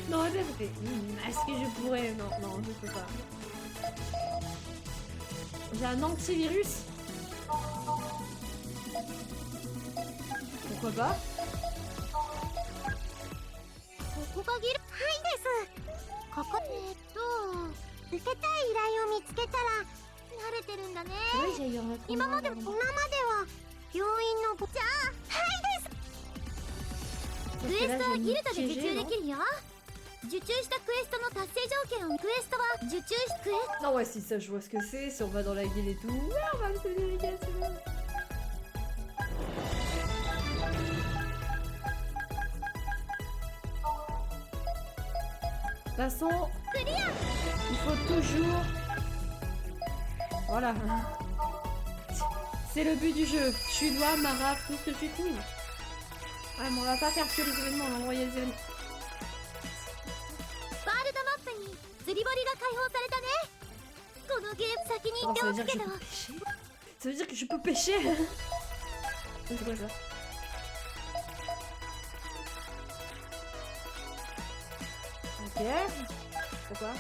Non, ça fait... Est-ce que je pourrais... Non, je peux pas. J'ai un antivirus. Pourquoi pas? ここがギルはいですここ受けたい依頼を見つけたら慣れてるんだね Ouais, j'ai eu un 今までは病院のじゃあはいですクエストはギルドで受注できるよ受注したクエストの達成条件をクエストは受注しクエスト Non, ouais, si ça, je vois ce que c'est. Si on va dans la guilde et tout. Ouais, on va me faire des gars, c'est bon. De toute façon, il faut toujours... Voilà. C'est le but du jeu. Tu dois marrer tout ce que tu trouves. Ouais, mais on va pas faire que les événements, on va envoyer les événements. ワールドマップに釣り堀が開放されたねこのゲーム先に言 Alors, って ça お veut dire く que け je ど peux pêcher. Ça veut dire que je peux pêcher. C'est quoi ça? Ok. Pourquoi?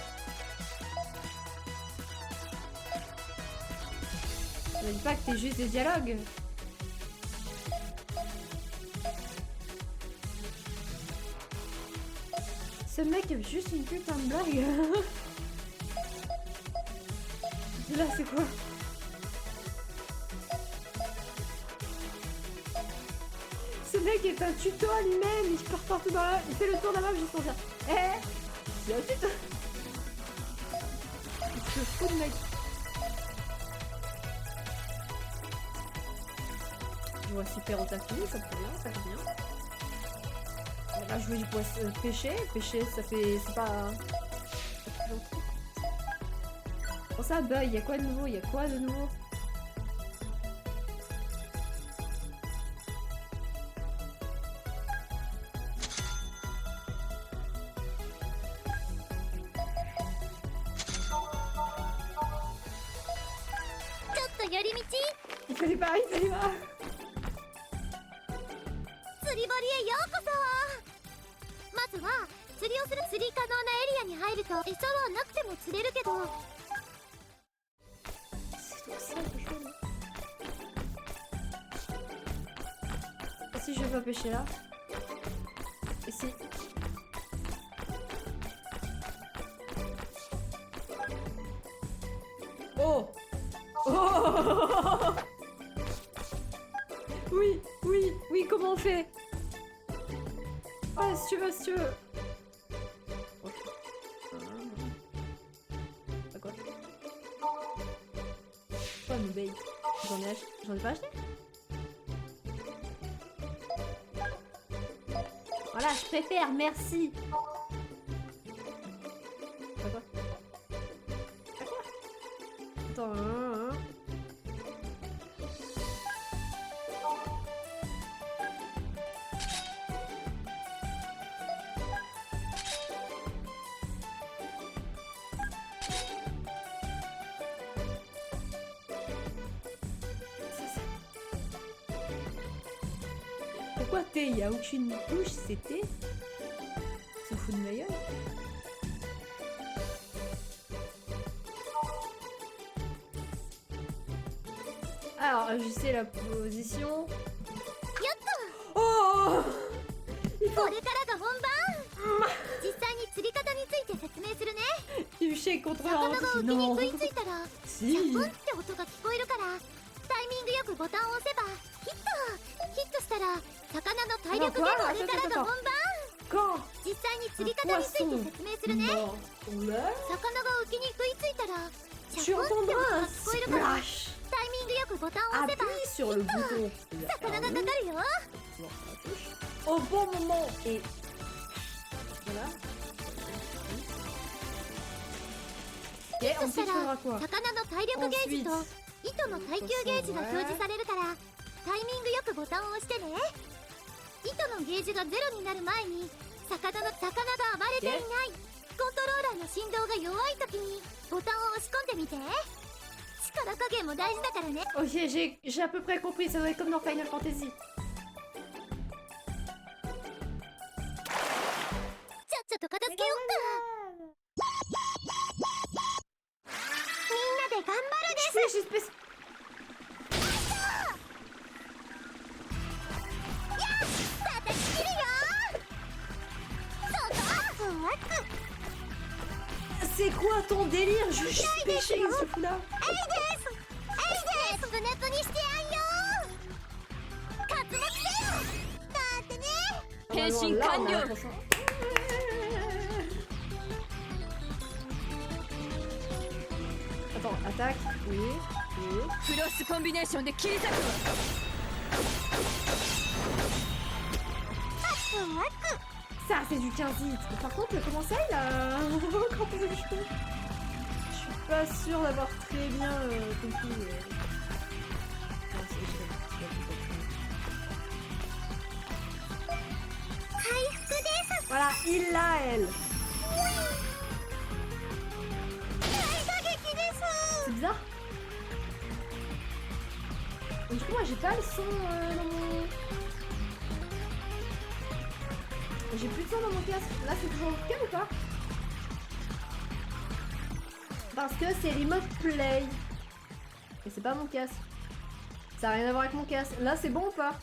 Ça veut pas que t'es juste des dialogues. Ce mec est juste une putain de blague. Là, c'est quoi? Ce mec est un tuto à lui-même, il part partout dans la... Il fait le tour de la map juste pour dire il y a un tuto. Il se fout de mec. Je vois super otaku, ça me fait bien, ça fait bien. On va jouer du poisson pêcher, ça fait... c'est pas... Oh ça bug, il y a quoi de nouveau? Il y a quoi de nouveau? Il fallait pas, il fallait pas. 釣り堀へようこそまずは釣りをする釣り可能なエリアに入ると餌はなくても釣れるけど Et si je veux pas pêcher là? Et si... Oh! Oh! Oui, comment on fait? Ouais, si tu veux. Ok. Ah quoi? Oh, une bait. J'en ai pas acheté? Voilà, je préfère, merci. Ah quoi? Ah quoi? Attends, Pourquoi T? Il n'y a aucune touche, c'est T? Se fout de ma gueule. alors ajuster la position. やっ Oh とこれからが本番実際に釣り方について説明するね Du chèque contre 魚が浮きに non. 食いついたら Si. シャフンって音が聞こえるからタイミングよくボタンを押せばヒットしたら魚の体力ゲームこれからが本番 Quand 実際に釣り方について説明するね Non. Ouais. 魚が浮きに食いついたら Tu シャフンって entendras 音が un 聞こえるから splash. タイミングよくボタンを押せば Appuie sur le bouton. 魚がかかるよ Au bon moment et voilà. Ok, そした ensuite ら faudra quoi 魚の体力ゲージ Ensuite と糸の耐久ゲージが表示されるからタイミングよくボタンを押してね糸のゲージがゼロになる前に魚が暴れていないコントローラーの振動が弱い時にボタンを押し込んでみて力加減も大事だからね Ok, j'ai à peu près compris, ça doit être comme dans Final Fantasy. ちょっと片付けよっかみんなで頑張るです Je suis spécial. 叩き切るよそうそうワク C'est quoi ton délire? Je suis pêché ce fou-là. スプネプにしてやんよ活目せよだってね変身 Là, on 完 a 了 l'impression- Attends, attaque. Oui. Oui. クロスコンビネーションで切り裂くわ Ça, c'est du 15 hits. Par contre, comment ça, il a encore plus de choses. Je suis pas sûre d'avoir très bien compris. Non, c'est- je l'ai compris. Voilà, il l'a, elle. C'est bizarre. Et du coup, moi, j'ai pas le son dans mon... J'ai plus de son dans mon casque. Là, c'est toujours ok ou pas? Parce que c'est Remote Play. Et c'est pas mon casque. Ça a rien à voir avec mon casque. Là, c'est bon ou pas?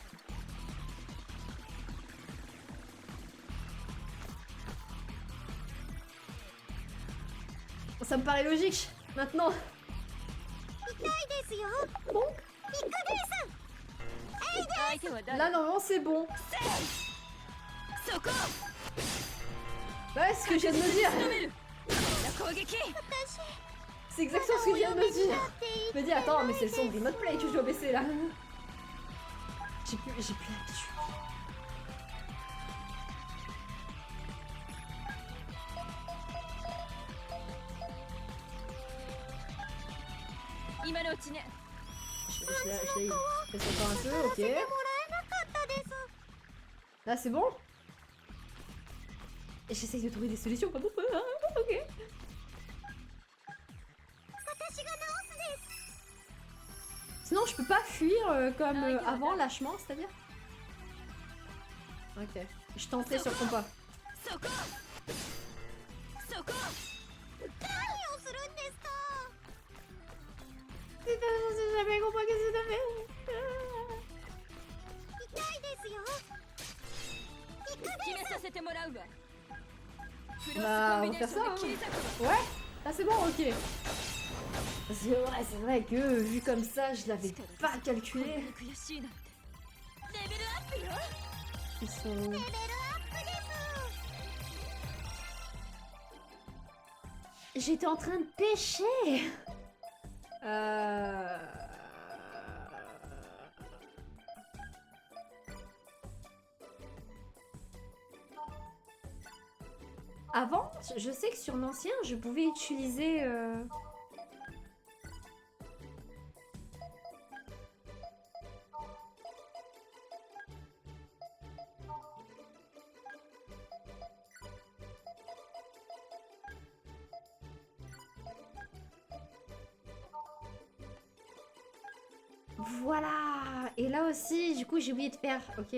Ça me paraît logique. Maintenant. 痛いですよ Bon. ビッグデ相手は誰 Là, normalement, c'est bon. そこ Ouais, c'est ce que je viens de me dire. 止める攻撃 C'est exactement ce que je viens de me dire. Je me dis, attends, mais c'est le son de Remote Play que je dois baisser là. J'ai plus l'habitude. 今のうちね Je l'ai. Laisse encore un peu, ok. もらえなかったです Là, c'est bon. Et j'essaye de trouver des solutions comme on peut. Hein. Ok. 私が直すです Sinon, je peux pas fuir comme avant, lâchement, c'est-à-dire. Ok. Je tentais sur ton pas. そこそこ何をするんですか J'ai jamais compris que c'était fait. 痛いですよビッグ決めさせてもらうわクロスコ Bah, ンビ on ネ va ー faire ション ça. で切り Hein. 裂くわ Ouais. Là, c'est bon, ok. C'est vrai que vu comme ça, je l'avais pas こん calculé. なに悔しいなんてレベルアップよ Ils sont... レベルアップです J'étais en train de pêcher. Avant, je sais que sur l'ancien, je pouvais utiliser... Voilà. Et là aussi, du coup, j'ai oublié de faire. Ok.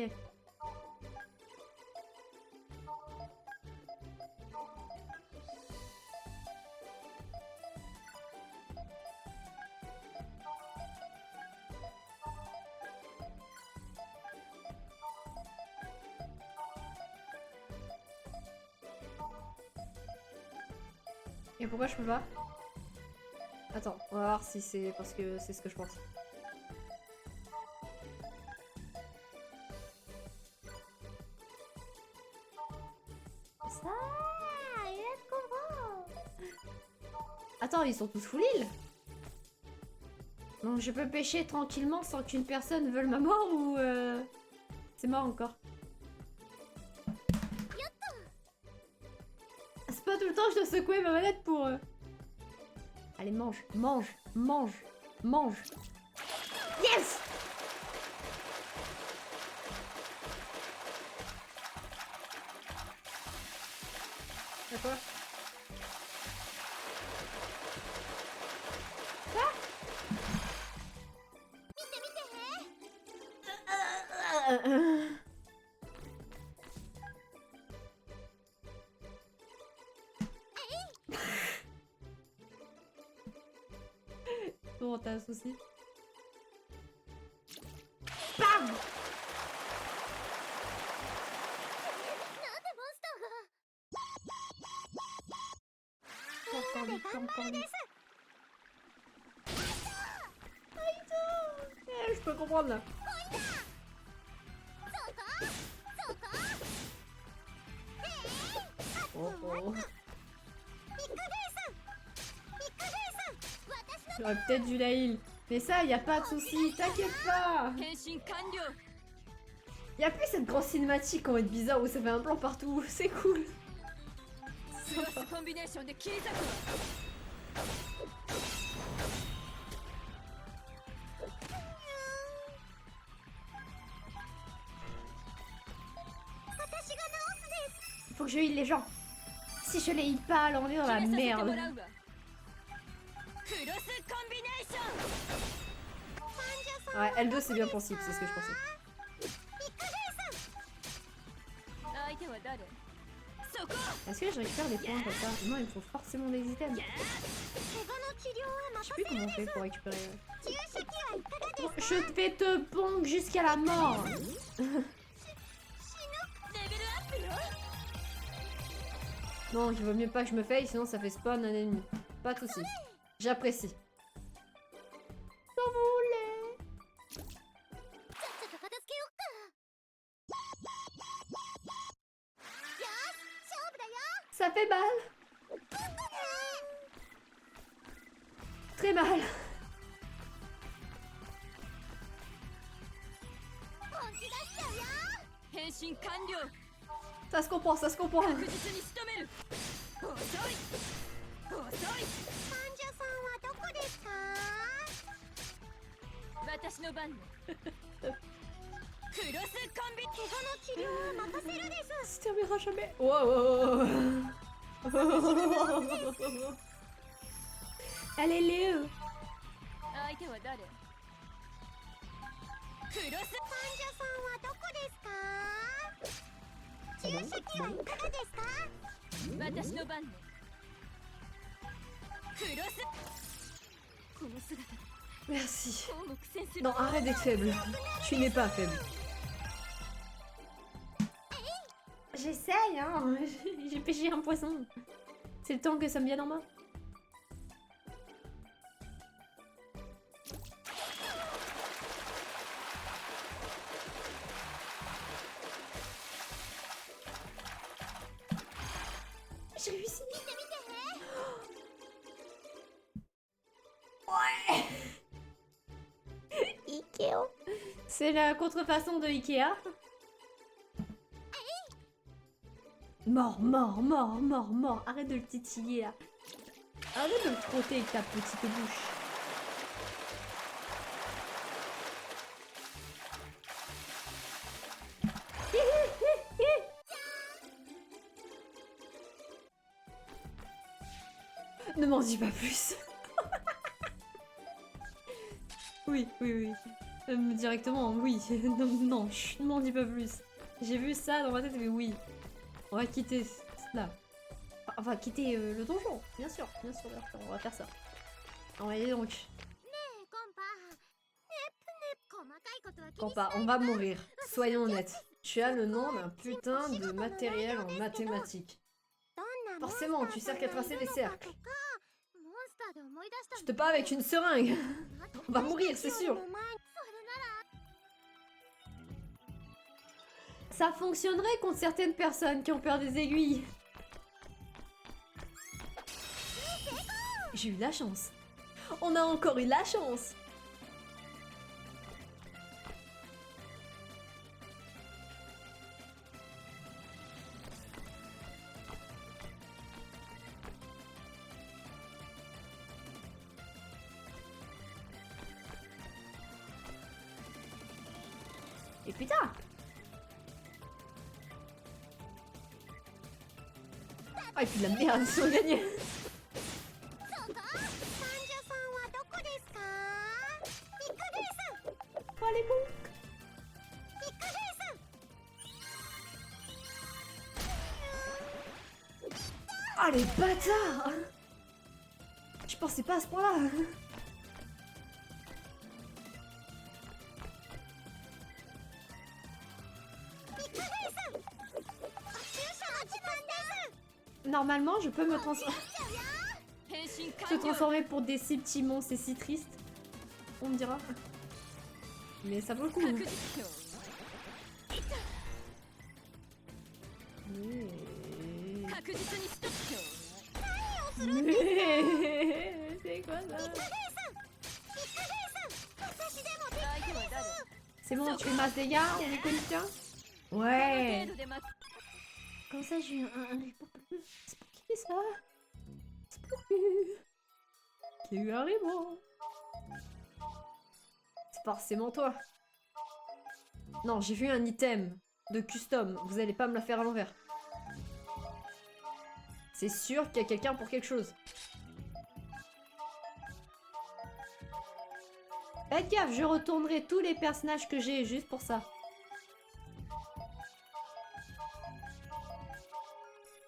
Et pourquoi je peux pas? Attends, on va voir si c'est parce que c'est ce que je pense. Ça, il est comment? Attends, ils sont tous full heal? Donc je peux pêcher tranquillement sans qu'une personne veuille ma mort ou c'est mort encore? C'est pas tout le temps je dois secouer ma manette pour... Allez, mange, mange, mange, mange. Yes! C'est quoi? Bon, t'as un souci. Bam! Encore lui, encore lui. Je peux comprendre là. Oh oh. J'aurais peut-être dû la heal. Mais ça, y a pas de souci, t'inquiète pas. Y a plus cette grosse cinématique en mode bizarre où ça fait un plan partout, c'est cool. Faut que je heal les gens. Si je les heal pas, alors on est dans la merde. Ouais, L2 c'est bien possible, c'est ce que je pensais. Est-ce que je récupère des points comme ça? Non, il me faut forcément des items. Je sais plus comment on fait pour récupérer. Je vais te pong jusqu'à la mort. Non, il vaut mieux pas que je me faille, sinon ça fait spawn un ennemi. Pas de soucis. J'apprécie. S'en voulait. Ça fait mal. Très mal. Ça se comprend, ça se comprend. Ça se terminera jamais. Wow. Allez, Léo. Merci. Non, arrête d'être faible. Tu n'es pas faible. J'essaye, hein. J'ai pêché un poisson. C'est le temps que ça me vienne en main. J'ai réussi. Ouais. Ikea. C'est la contrefaçon de Ikea. Mort, mort, mort, mort, mort. Arrête de le titiller là. Arrête de le frotter avec ta petite bouche. Ne m'en dis pas plus. Oui, oui, oui. Directement, oui. Non, non, chut, ne m'en dis pas plus. J'ai vu ça dans ma tête, mais oui. On va quitter là. Enfin, on va quitter le donjon, bien sûr, on va faire ça. Allez donc. Compa, on va mourir. Soyons honnêtes. Tu as le nom d'un putain de matériel en mathématiques. Forcément, tu sers qu'à tracer des cercles. モンスターで思い出した Je te parle avec une seringue. On va mourir, c'est sûr. Ça fonctionnerait contre certaines personnes qui ont peur des aiguilles. J'ai eu la chance. On a encore eu la chance. Et putain! Ah, et puis de la merde, ils sont gagnés! 患者さんはどこですか？ビッグフェイス Oh les bons! ビッグフェイス Ah les bâtards! Je pensais pas à ce point-là! Normalement, je peux me se transformer pour des si petits monstres, c'est si triste. On me dira. Mais ça vaut le coup. Mais... C'est quoi ça? C'est bon, tu fais masse dégâts, on est connecté? Ouais. Comment ça, j'ai eu un... Spooky ça? Spooky. Qui eu un ribon. C'est forcément toi. Non, j'ai vu un item de custom. Vous allez pas me la faire à l'envers. C'est sûr qu'il y a quelqu'un pour quelque chose. Faites gaffe, je retournerai tous les personnages que j'ai juste pour ça.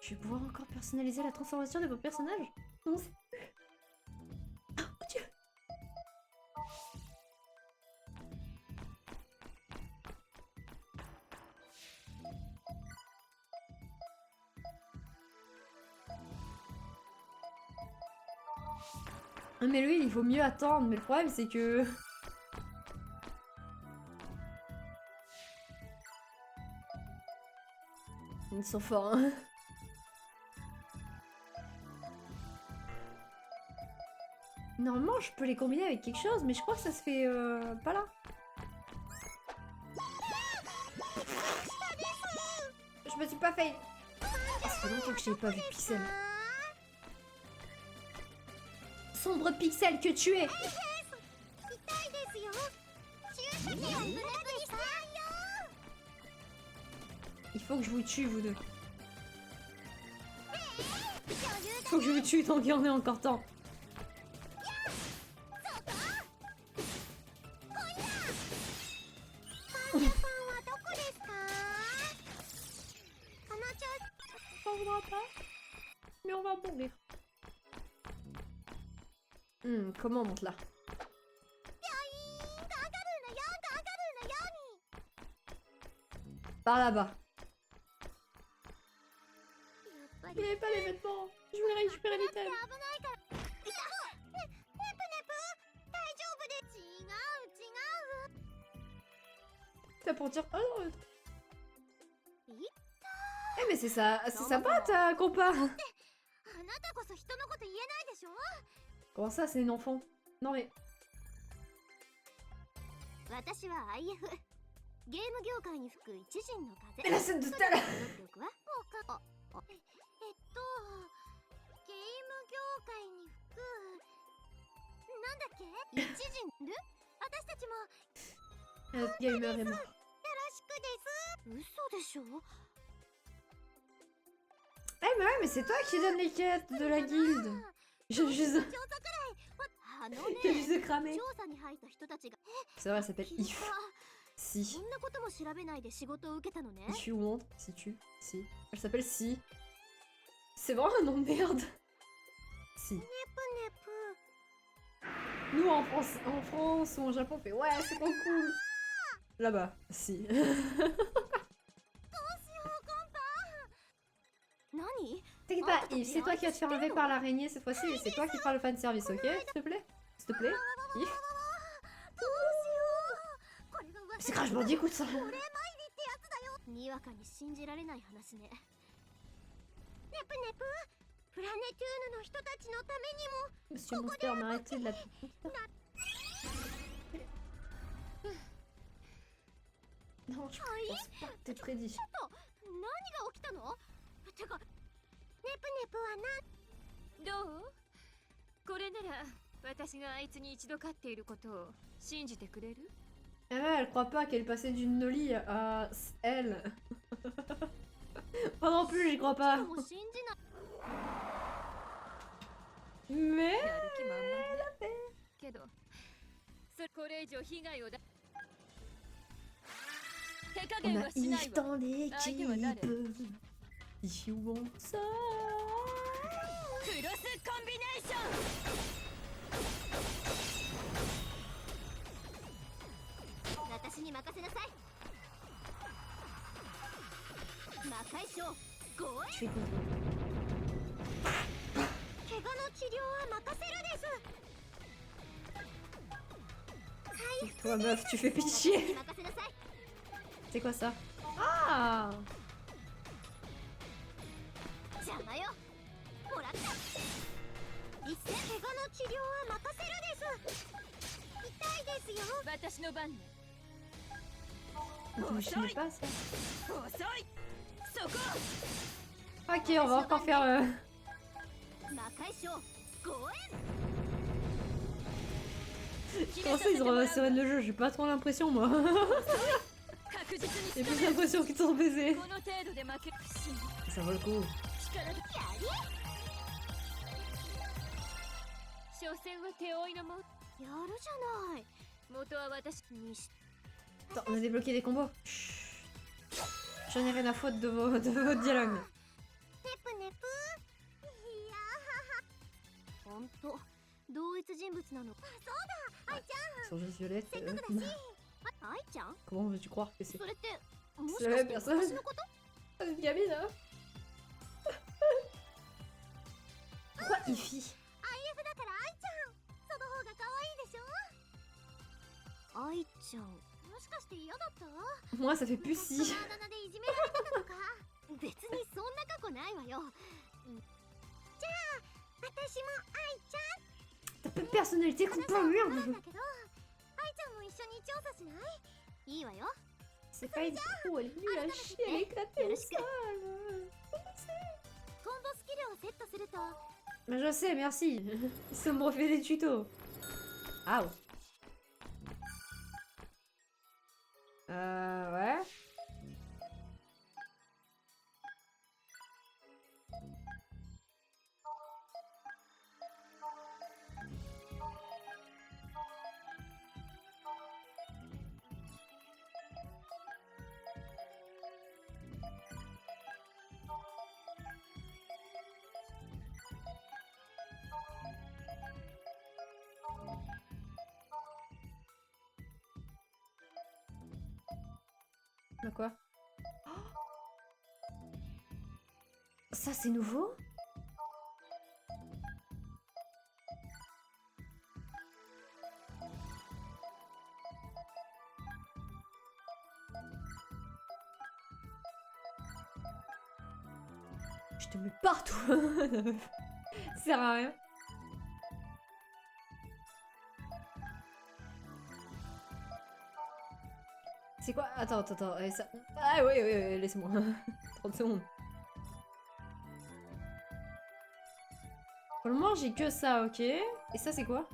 Je vais pouvoir encore personnaliser la transformation de vos personnages? Non, c'est plus. Oh mon dieu! Ah mais lui, il faut mieux attendre, mais le problème c'est que... Ils sont forts, hein. Normalement, je peux les combiner avec quelque chose, mais je crois que ça se fait pas là. Je me suis pas fait... Oh, ça fait longtemps que je n'ai pas vu Pixel. Sombre Pixel que tu es! Il faut que je vous tue, vous deux. Il faut que je vous tue tant qu'il y en a encore temps. On voudra pas, mais on va mourir. Comment on monte là? Par là-bas. Il n'y avait pas les vêtements. Je voulais récupérer l'item. C'est pour dire... Oh non. Eh mais c'est ça, c'est sympa ta compa. Comment ça, c'est une enfant? Non mais... Mais la scène de tout à l'heure. Gamer est mort. Eh mais ouais, mais c'est toi qui donne les quêtes de la guilde. J'ai juste... J'ai juste cramé. C'est vrai, elle s'appelle If. Si. If you want. Si tu. Si. Elle s'appelle Si. C'est vraiment un nom de merde. Si. Nous en France ou en Japon on fait ouais c'est trop cool. Là-bas, si. T'inquiète pas, Yves, c'est toi qui vas te faire enlever par l'araignée cette fois-ci et c'est toi qui feras le fanservice, ok? S'il te plaît? S'il te plaît? Yves? C'est Crash Bandicoot ça! にわかに信じられない話ね。ネプネプ、プラネトゥーヌの人たちのためにも Monsieur Monster, mais arrêtez de la... Non, je pense pas que t'es prédit. 何が起きたの？てか、ネプネプはどう？これなら私があいつに一度飼っていることを信じてくれる？ Elle croit pas qu'elle passait d'une Nolly à elle. Moi non plus, j'y crois pas. もう信じない。 Mais やる気満々だけどこれ以上被害をだ手加 on 減 a はしない Yves わ。 dans l'équipe. If you want ça. クロスコンビネーション。私に任せなさい。魔界賞ご縁。 Je suis content. 怪我の治療は任せるです。 Toi meuf, tu fais pitié. 任せなさい。 C'est quoi ça? Ah! 邪魔よ。もらった。一斉怪我の治療は任せるです。痛いですよ。私の番ね。 Je me souviens pas ça. 遅い。そこ。 Ok, on va encore faire... 魔界賞ご縁。 Comment ça ils ont remasteré le jeu? J'ai pas trop l'impression moi. 確実に J'ai plus l'impression qu'ils sont baisés. この程度で負け。 Ça vaut le coup. 力で。所詮は手負いのも。やるじゃない。元は私にし。 Attends, on a débloqué des combos. Chut. J'en ai rien à foutre de vos dialogues. ネプネプ。いやー。ほんと同一人物なの。あ、そうだ。愛ちゃん。 Ils sont juste violettes. せっかくだし。愛ちゃん？ Comment veux-tu croire que c'est それってもし C'est か la し même て personne? 私のこと？ C'est une gamine hein? Pourquoi Ify? だから愛ちゃん。その方が可愛いでしょ。愛ちゃん。もしかして嫌だった？ Moi ça fait plus si. そのあだ名でいじめられてたのか。別にそんな過去ないわよ。じゃあ私も愛ちゃん。 T'as pas de personnalité, coupe pas, merde! だけど、愛ちゃんも一緒に調査しない？いいわよ。 C'est pas une pro, elle est nulle à chier, elle est éclatée au sol! コンボスキルをセットすると Mais je sais, merci! Ça me refait des tutos! Ah ouais! Ouais? De quoi? Oh, ça c'est nouveau? Je te mets partout! Ça sert à rien. C'est quoi? Attends. Ça... Ah oui, laisse-moi. 30 secondes. Pour le moment, j'ai que ça, ok. Et ça, c'est quoi?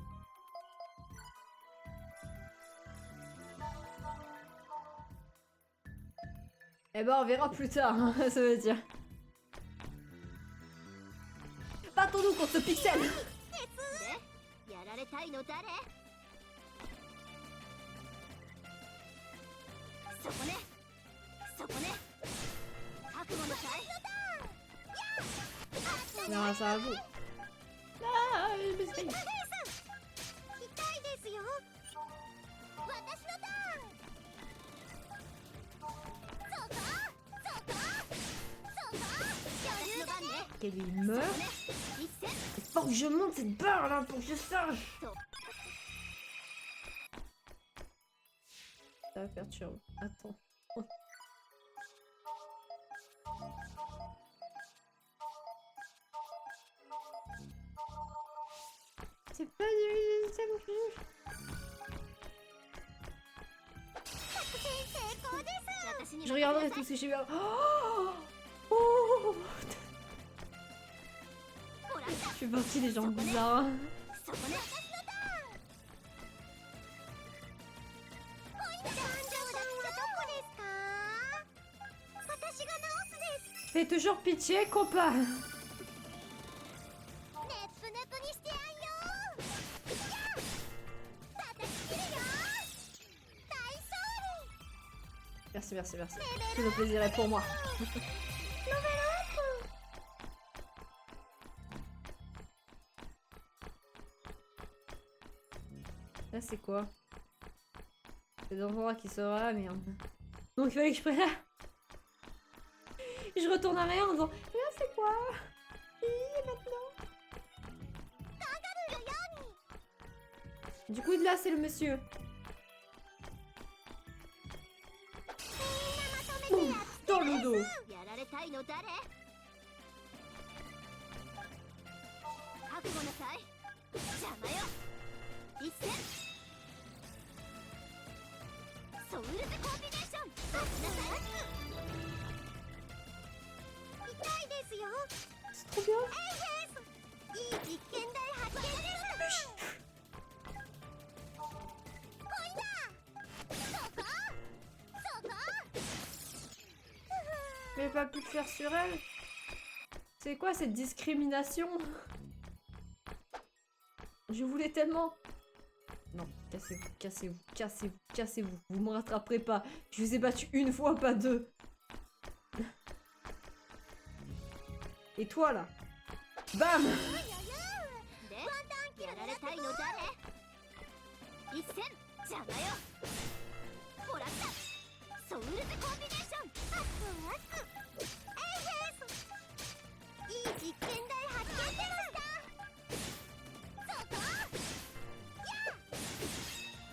Eh ben, on verra plus tard, hein, ça veut dire. Battons-nous contre ce pixel! やられたいの誰？そこね。そこね。覚悟のかい？ Non, ça va vous. Ah, je me suis... 痛いですよ。私のターン。そこ。余裕だね。Ok, lui il meurt. Il faut que je monte cette barre là pour que je sache. Ça me perturbe. Attends. C'est pas du... c'est bon. Je regarderai tout ce que j'ai vu. Oh, oh, je suis partie des gens bizarres. Fais toujours pitié, copain. Merci, merci, merci. Tout le plaisir est pour moi. Là, c'est quoi? C'est l'endroit qui sera là, merde. Donc, il fallait que je prenne là. Je retourne à rien en disant là, c'est quoi? Et maintenant? Du coup, de là, c'est le monsieur. Dans le dos. C'est trop bien. Mais pas pu le faire sur elle. C'est quoi cette discrimination? Je voulais tellement... Non, cassez-vous, cassez-vous, cassez-vous, cassez-vous. Vous me rattraperez pas. Je vous ai battu une fois, pas deux. Et toi là? Bam!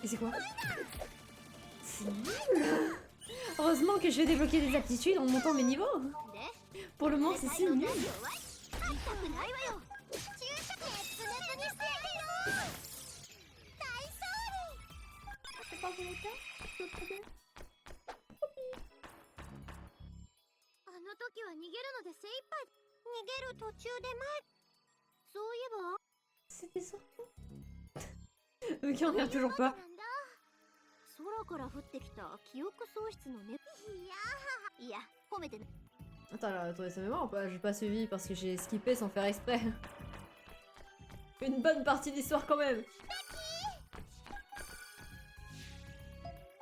Et c'est quoi? C'est nul! Heureusement que je vais débloquer des aptitudes en montant mes niveaux. Pour le moment, c'est si nul. C'est pas volontaire, le problème. C'était ça. Ok, on revient toujours pas. Attends, alors, attendez, ça mémoire ou pas? J'ai pas suivi parce que j'ai skippé sans faire exprès. Une bonne partie d'histoire quand même.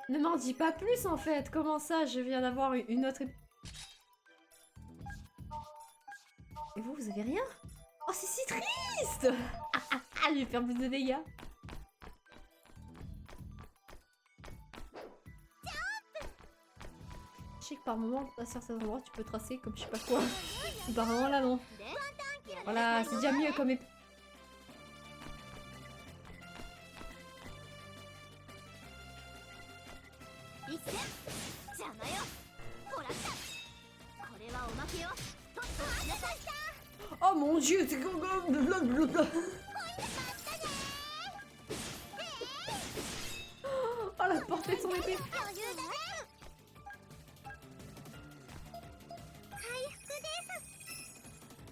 Ne m'en dis pas plus en fait. Comment ça, je viens d'avoir une autre... Et vous avez rien? Oh, c'est si triste! Je vais faire plus de dégâts. Je sais que par moment, à certains endroits, tu peux tracer comme je sais pas quoi. Mais par moment, là, non. Voilà, c'est déjà mieux comme... Oh mon dieu, c'est... Oh la portée de son épée.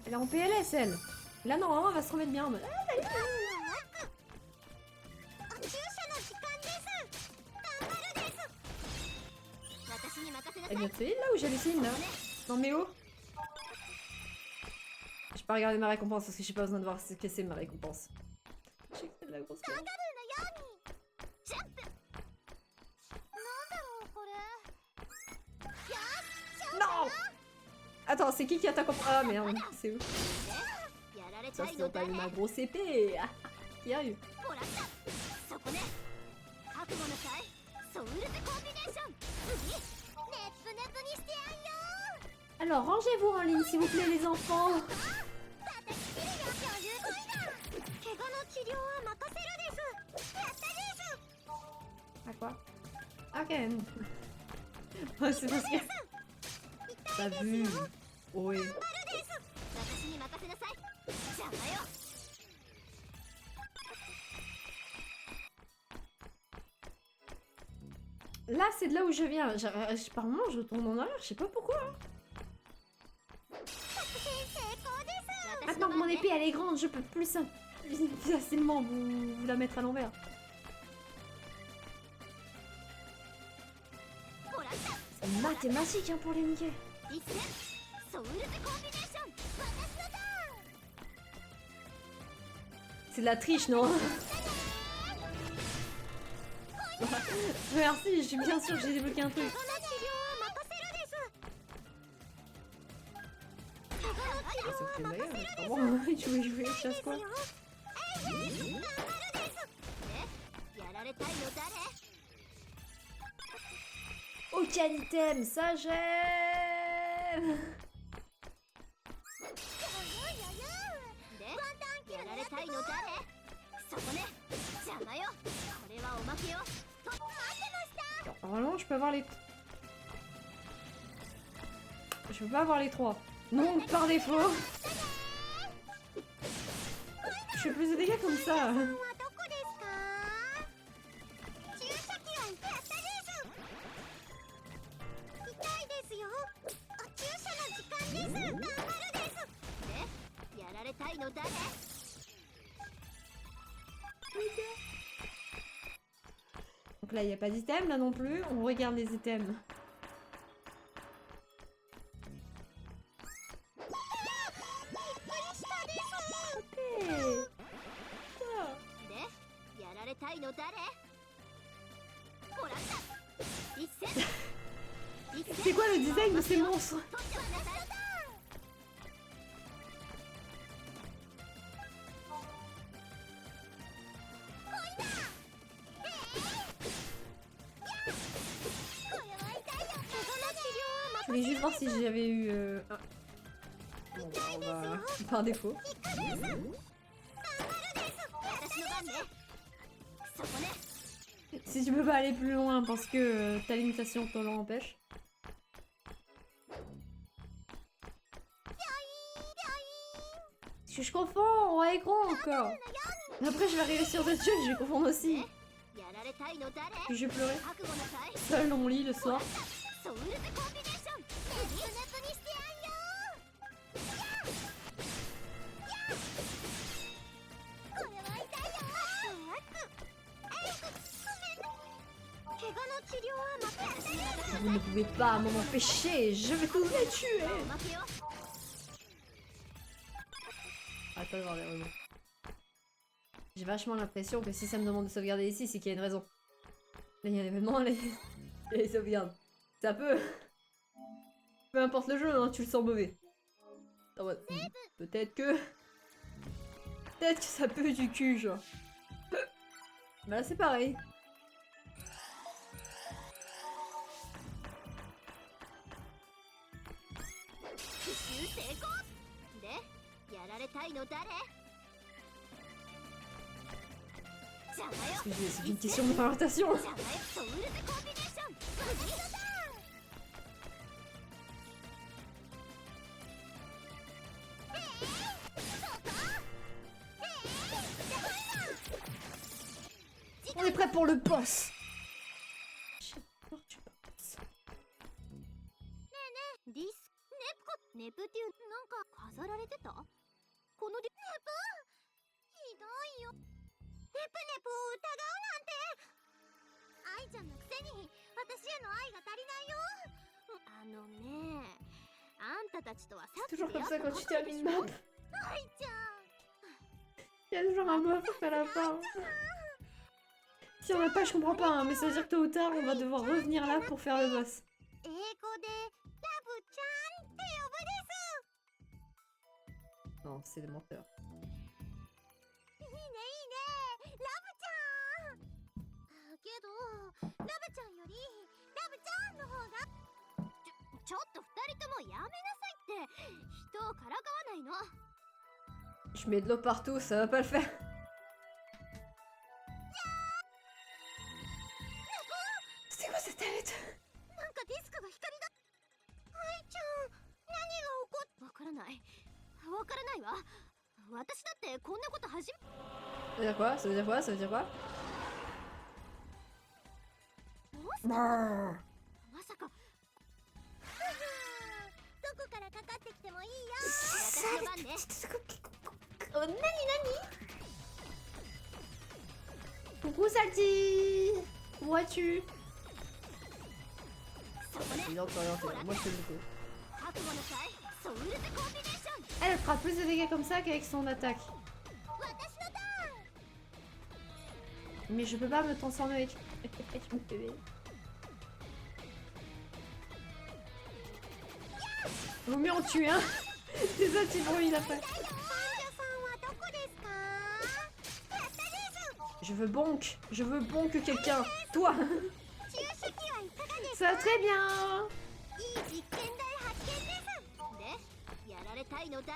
Elle est en PLS elle. Là normalement elle va se remettre bien. Elle vient de Céline là ou j'avais Céline là? Non mais oh. J'ai pas regardé ma récompense parce que j'ai pas besoin de voir ce que c'est ma récompense. J'ai fait de la grosse merde. Non! Attends, c'est qui attaque en... Ah merde, c'est où? Ça c'est pas eu ma grosse épée. Qui a eu? Alors rangez-vous en ligne s'il vous plaît les enfants. 治療は任せるです。やったです。 À quoi? Ah, quand même. Ouais, c'est parce que... T'as vu? Ouais. 私に任せなさい。邪魔よ。 Là, c'est de là où je viens. Par moment, je tourne en arrière, je sais pas pourquoi. Maintenant que mon épée elle est grande, je peux plus facilement vous la mettre à l'envers. C'est mathématique hein, pour les niquer. 一戦ソウルズコンビネーション。私のタ C'est de la triche, non? Merci, je suis bien sûre que j'ai débloqué un truc. ーン。この治療は任せるです。この治 Ça 療 me は fait 任せ d'ailleurs, る vraiment, jouer, chasse quoi. ですよ。頑張るです。やられたいの誰？ Aucun item, ça j'aime. で、やられたいの誰？そこね。邪魔よ。これはおまけよ。と待ってました。 Normalement, je peux avoir les... Je peux pas avoir les trois. Non, par défaut. Je fais plus de dégâts comme ça. はどこですか？注射器はやったです。痛いですよ。注射の時間です。頑張るです。で、やられたいの誰？ Donc là, il n'y a pas d'item, là non plus. On regarde les items. Ok. で、やられたいの誰？もらった。一戦。C'est quoi le design de ces monstres? 取ってはなさい。 Je voulais juste voir si j'avais eu un... Bon, bah, on va... Par défaut. 私の番ね。そこね。 Si tu peux pas aller plus loin parce que ta limitation te l'empêche. Parce que je confonds en écran encore. Après je vais arriver sur d'autres jeux, je vais confondre aussi. やられたいの誰？ Puis je vais pleurer 覚悟なさい。 seul dans mon lit le soir. ソウルズコンビネーション。ネプネプにしてやんよ。これは痛いよ。怪我の治療は任せる。 Vous ne pouvez pas m'en empêcher, je vais tous les tuer. おまけよ。 Attends, vraiment. J'ai vachement l'impression que si ça me demande de sauvegarder ici, c'est qu'il y a une raison. Là, il y a un événement, là, il y a les sauvegardes. Ça peut... Peu importe le jeu, hein, tu le sens mauvais. En mode, peut-être que... Peut-être que ça pue du cul, genre. Bah là, c'est pareil. C'est une question d'orientation. On est prêt pour le boss. J'ai peur du boss. ディスネプティウなんか飾られてた？このネプひどいよ。ネプネプを疑うなんて。愛ちゃんのくせに私への愛が足りないよ。あのね、あんたたちとはさっき Toujours comme ça quand tu termines une map. 愛ちゃん。 Il y a toujours un buff à la fin. Si on n'a pas, je comprends pas, hein, mais ça veut dire que tôt ou tard, on va devoir revenir là pour faire le boss. 英語でラブちゃんって呼ぶです。 Non, c'est des menteurs. いいねいいね、ラブちゃん。けどラブちゃんよりラブちゃんの方が。ちょっと二人ともやめなさいって。人をからかわないの。 Je mets de l'eau partout, ça va pas le faire. ないわからないわ私だってこんなこと初め Ça veut dire quoi? Ça veut dire quoi? Ça veut dire quoi? ま Brrr. さかどこからかかってきてもいいよ私の番ね Oh, nani Coucou Salty! Comment vas-tu? そこね Il est orienté, moi je fais le coup. 覚悟なさいソウルズコンビネーション Elle fera plus de dégâts comme ça qu'avec son attaque. 私のターン Mais je peux pas me transformer avec... avec mon bébé. Vaut mieux en tuer un. C'est ça, tu bruit après. 患者さんはどこですかやったです Je veux bonk quelqu'un. Toi. 注射器はいかがです Ça va très bien. いい実験台発見ですでやられたいの誰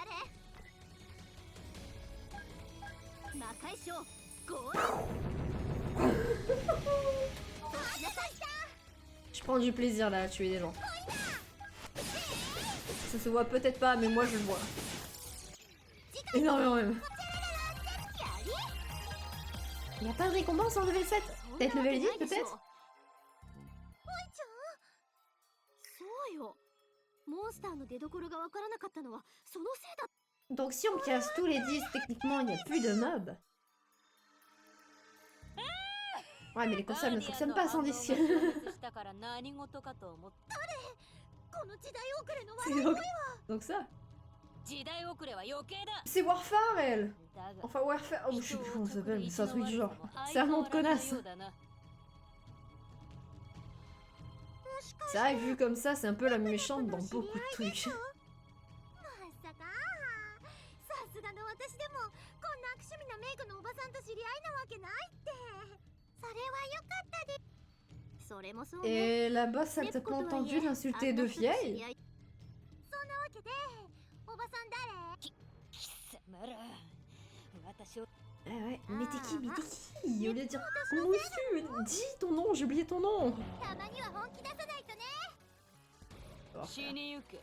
魔界賞ゴールそうしなさい Je prends du plaisir là à tuer des gens. Ça se voit peut-être pas, mais moi je le vois. Énormément même. Il n'y a pas de récompense en level 7? Peut-être level 10 peut-être? そうよモンスターの出所がわからなかったのはそのせいだ Donc si on casse tous les 10, techniquement il n'y a plus de mobs. Ouais mais les consoles ne fonctionnent pas sans disque. したから何事かと思って。この時代遅れの C'est donc ça. 時代遅れは余計だ。 C'est Warfare elle. だが Enfin Warfare, oh, je sais plus comment ça s'appelle, mais c'est un truc du genre. C'est un nom de connasse. C'est vrai que vu comme ça, c'est un peu la méchante dans beaucoup de trucs. まさかさすがの私でもこんな悪趣味なメイクのおばさんと知り合いなわけないってそれはよかったでそれもそうね Et la boss, elle t'a pas entendu d'insulter deux vieilles? そんなわけでおばさん誰貴様ら私を Ah ouais, mais t'es qui? Mais t'es qui? Au lieu de dire comment es-tu? Dis ton nom, j'ai oublié ton nom. たまには本気出さないとね Oh, 死にゆけ。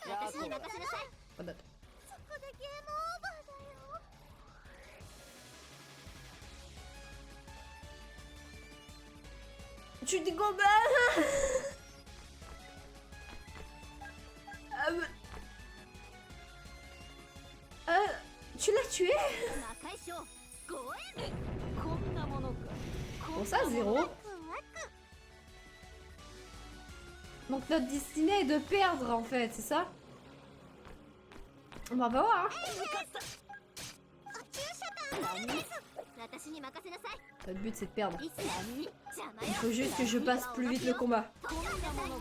私に任せなさい oh, date. そこでゲームオーバーだよ Tu dis combats? Tu l'as tué? 魔界賞ゴーエンこんなものか。 Bon ça, 0. Donc notre destinée est de perdre en fait, c'est ça? Bah, on va voir hein. 注射弾です私に任せなさい Notre but c'est de perdre. いつ邪魔よ Il faut juste que je passe plus vite le combat. 飛んでくださいわ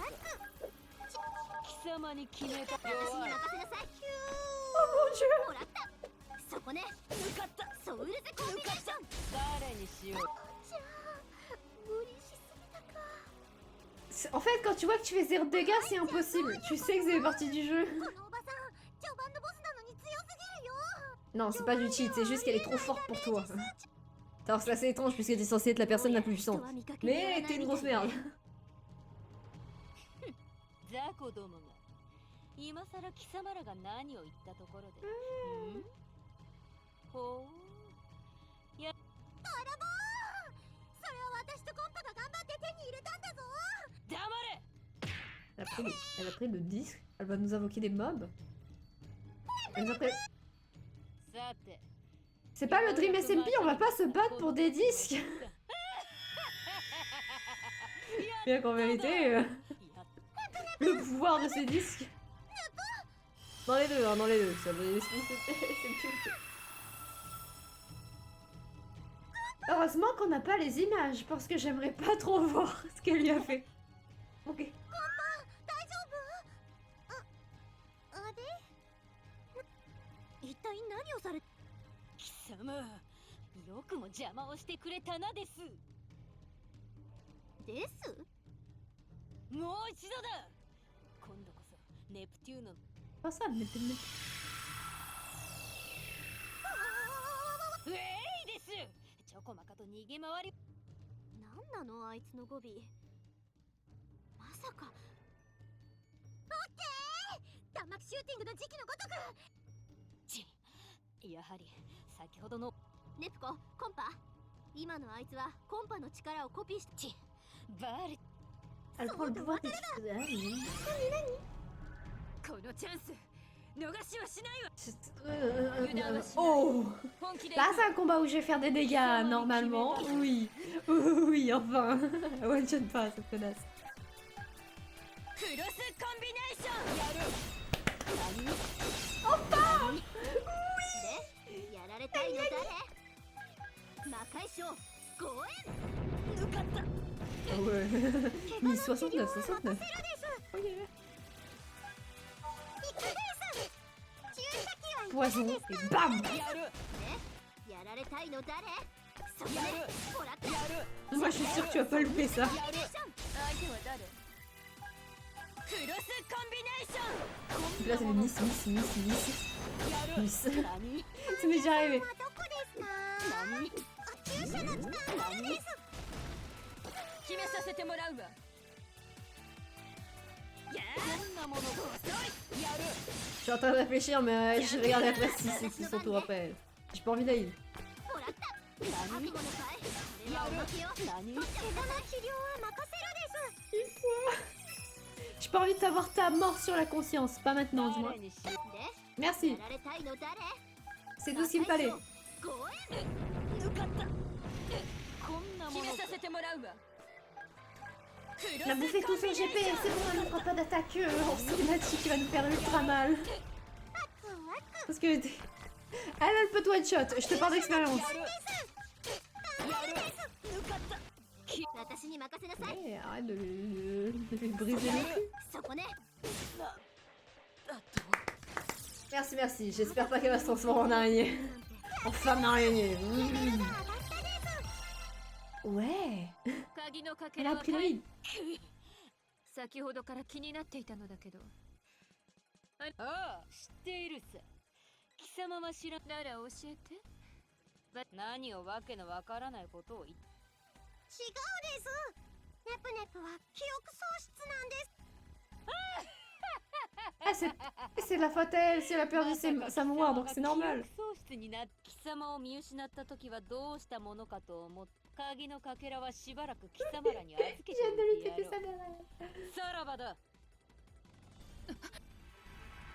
貴様に決めた。私に任せなさい Oh mon dieu! もらったそこね向かった。ソウルズコンビネーション誰にしよう。じゃあ無理しすぎたか En fait, quand tu vois que tu fais 0 dégâts, c'est impossible. Tu sais que c'est partie du jeu. このおばさん序盤のボスなのに強すぎるよ Non, c'est pas du cheat, c'est juste qu'elle est trop forte pour toi. Alors c'est assez étrange puisque t'es censée être la personne la plus puissante. Mais t'es une grosse merde. ザコどもが今さら貴様らが何を言ったところで。んほう。やバラボーそれは私とコンパが頑張って手に入れたんだぞ黙れ。 Elle a pris le disque. Elle va nous invoquer des mobs. Elle nous a pris- さて。 C'est pas le Dream SMP, on va pas se battre pour des disques. Bien qu'en vérité, le pouvoir de ces disques. Dans les deux, hein, dans les deux. Ça, c'est heureusement qu'on n'a pas les images, parce que j'aimerais pas trop voir ce qu'elle lui a fait. Ok. 大丈夫あれ一体何をされ貴様よくも邪魔をしてくれたなです。ですもう一度だ。今度こそネプテューノの Pas ça, mais t'es- ウェイです。チョコマカと逃げ回り。何なのあいつの語尾まさかオッケーマキシューティングの時期のごとく。やはり先ほどのネプコ、コンパ。今のあいつはコンパの力をコピーして。バレ Elle prend le pouvoir des... Ah, oui. このチャンス逃しはしないわ。 Oh! 本気で Là, c'est un combat où je vais faire des dégâts, normalement. Oui. Oui, enfin. One shot pas, cette connasse. クロスコンビネーションやる。で、やられたいの誰？魔界将、ゴエン。抜かった。 Ah ouais. Mais 69, 69. Poison et bam! やる。やられたいの誰？そこね。ほら。 Moi, je suis sûre que tu vas pas louper ça. 相手は誰？クロスコンビネーション。 Là, c'est Nice, Nice, Nice, Nice. Nice. 何？ Ça m'est déjà arrivé. どこですか？何？注射の力です。決めさせてもらうわ。こんなもの遅い。やる。 Je suis en train de réfléchir, mais je regarde après si c'est qui son tour après. J'ai pas envie d'aller. もらった。覚悟のかい？これはおまけよ。怪我の治療は任せるです。 J'ai pas envie de savoir ta mort sur la conscience, pas maintenant, dis-moi. 誰にし で、 Merci, やられたいの誰？ c'est tout ce qu'il me fallait. ゴエン。抜かった。こんなもの決めさせてもらうわ。 On a bouffé tout son GP, c'est bon, elle ne fera pas d'attaque en cinématique qui va nous faire ultra mal. Parce que... Elle, elle peut te one-shot, je te parle d'expérience. 私に任せなさい。 Eh, arrête de lui briser le cul. そこね。 Merci, merci, j'espère pas qu'elle va se transformer en araignée. En femme araignée. Ouais, 鍵のかけ elle ら a は pris le lead. 先ほどから気になっていたのだけど。ああ、知っているさ。貴様は知らなら教えて。何をわけのわからないことを言っ違うです。ネプネプは記憶喪失なんです。 Ah, c'est la faute à elle, si elle a perdu sa mémoire, donc c'est normal. 記憶喪失になっ貴様を見失った時はどうしたものかと思って鍵のかけらはしばらく貴様らに預けて Je viens de lui おいてや taper ろ sa う mère. さらばだ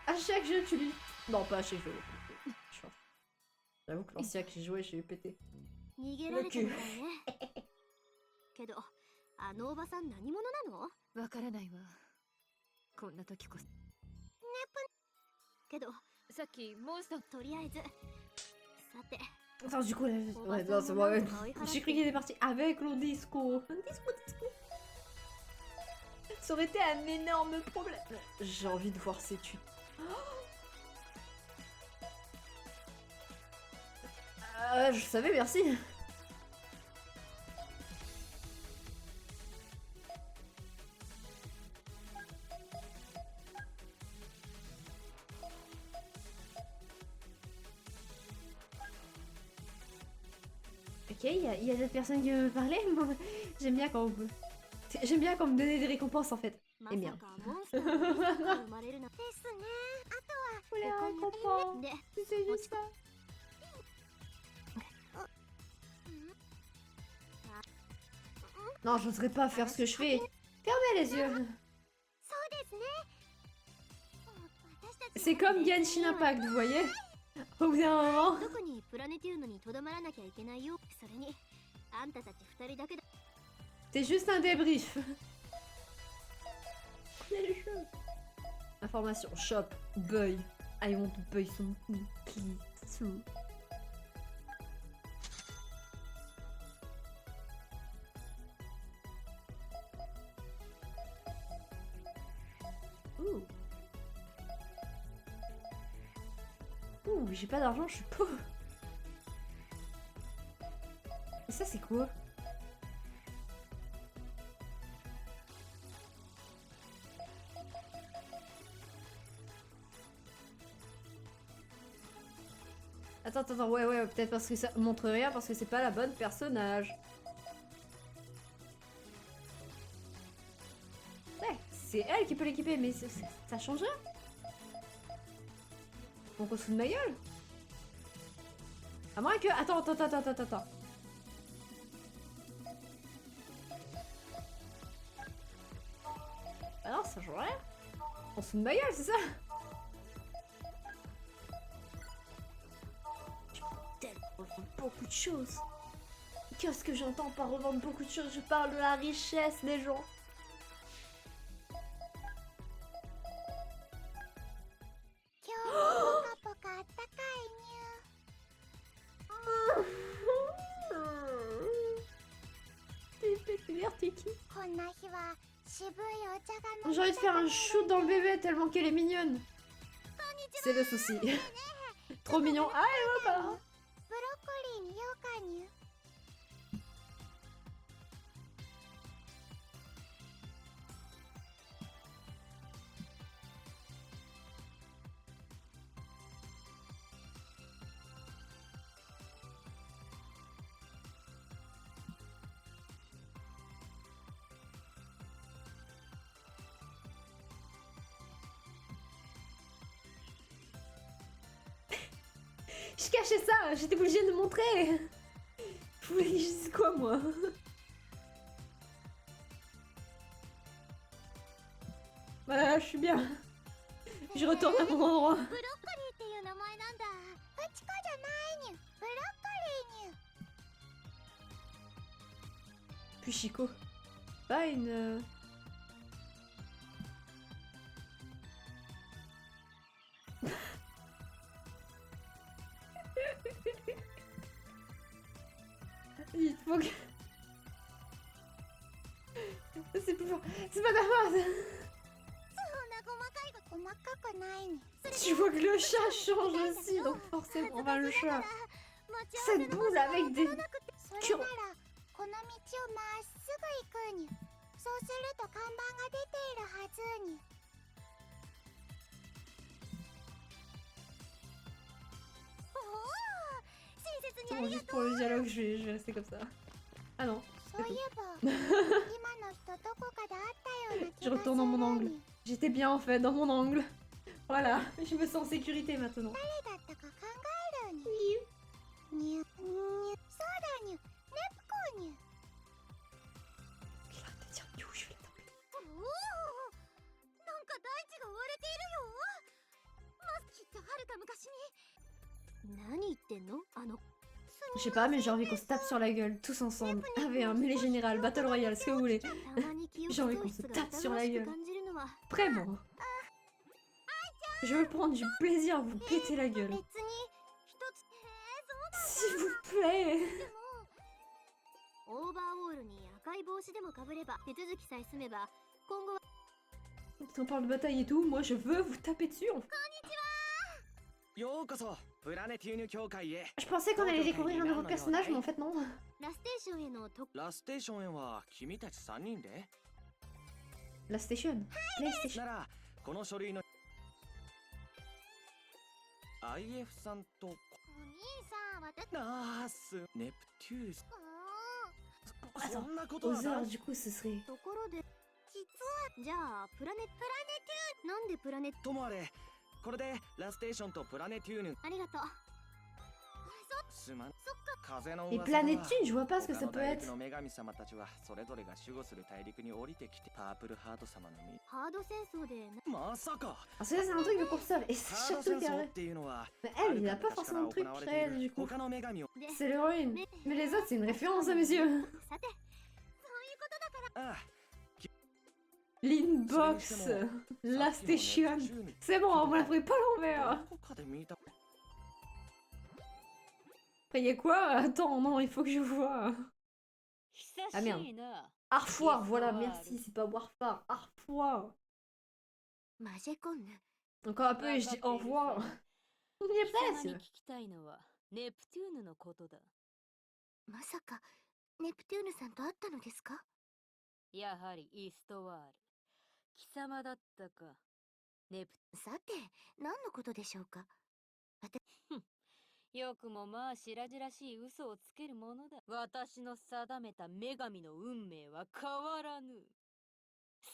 À chaque jeu, tu lui... Non, pas à chaque jeu. J'avoue que l'ancien que j'ai joué, j'ai pété. 逃げられたみたいね。けど、あのおばさん何者なの？わからないわ。こんな時こそ。けど、さっきモンスター。とりあえず。さて。 Attends, du coup, ouais, non, c'est bon. J'ai cru qu'il était parti avec le disco. Disco. Ça aurait été un énorme problème. J'ai envie de voir ces tues. Je savais, merci. Ok, il y a d'autres personnes qui veulent parler. Moi, j'aime bien quand on peut. J'aime bien quand on me donnait des récompenses en fait. ま Et さ bien. かモンスターが生まれるなんですね。あとは Vous voulez un récompense で、 C'est juste ça. Non, j'oserais pas faire ce que je fais. Fermez les yeux. そうですね。私たち C'est comme Genshin Impact, vous voyez? Au bout d'un moment. 特にプラネティウムにとどまらなきゃいけないよ。それに、あんたたち二人だけだ。 C'est juste un débrief. Information, shop, buy. I want to buy something, please. Ouh. Ouh, j'ai pas d'argent, je suis pauvre. Et ça, c'est quoi? Attends, ouais, peut-être parce que ça montre rien, parce que c'est pas la bonne personnage. Ouais, c'est elle qui peut l'équiper, mais ça change rien. Donc on se fout de ma gueule. À moins que... Attends. Bah non, ça change rien. On se fout de ma gueule, c'est ça? Tu peux tellement revendre beaucoup de choses. Qu'est-ce que j'entends par revendre beaucoup de choses? Je parle de la richesse des gens. T'es qui? J'ai envie de faire un shoot dans le bébé tellement qu'elle est mignonne. C'est le souci. Trop mignon. Ah, elle va pas. Je cachais ça, j'étais obligée de montrer. Vous voulez que je dise quoi, moi? Voilà, je suis bien. Je retourne à mon endroit. Puis Chico. Pas une... Il faut que... C'est plus fort. C'est pas ta faute. Tu vois que le chat change aussi, donc forcément, enfin le chat. Cette boule avec des... C'est bon, juste pour le dialogue, je vais rester comme ça. Ah non. Je retourne dans mon angle. J'étais bien en fait, dans mon angle. Voilà, je me sens en sécurité maintenant. Je sais pas, mais j'ai envie qu'on se tape sur la gueule, tous ensemble. AV1, mêlée générale, Battle Royale, ce que vous voulez. J'ai envie qu'on se tape sur la gueule. Vraiment. Je veux prendre du plaisir à vous péter la gueule. S'il vous plaît. Quand on parle de bataille et tout, moi je veux vous taper dessus. Je pensais qu'on allait découvrir un nouveau personnage, mais en fait non. La station. PlayStation. ネプテュース Attends, aux heures du coup ce serait... ともあれこれでラステーションとプラネテューヌすまん風の Et Planetune, je vois pas ce que ça peut être. の女神様たちはそれぞれが守護する大陸に降りてきてパープルハート様の実まさか Ah, ça c'est un truc de console, et c'est ハード surtout 戦争 carré. っていうのは Mais elle, il a pas forcément de truc réel du coup. 他の女神を C'est l'héroïne. Mais les autres, c'est une référence à mes yeux. ああ L'inbox, la station. C'est bon, on me la ferait pas l'envers. どこかで見た Payez quoi? Attends, non, il faut que je vois. Ah merde. Arfoire, voilà, merci, c'est pas Warfare. Arfoire. Encore un peu et je dis au revoir. On y est presque. 聞きたいのはネプテューヌのことだ。まさかネプテューヌさんと会ったのですか？やはりイーストワール。貴様だったか。ネプさて、何のことでしょうか？よくもまあ白々しい嘘をつけるものだ。私の定めた女神の運命は変わらぬ。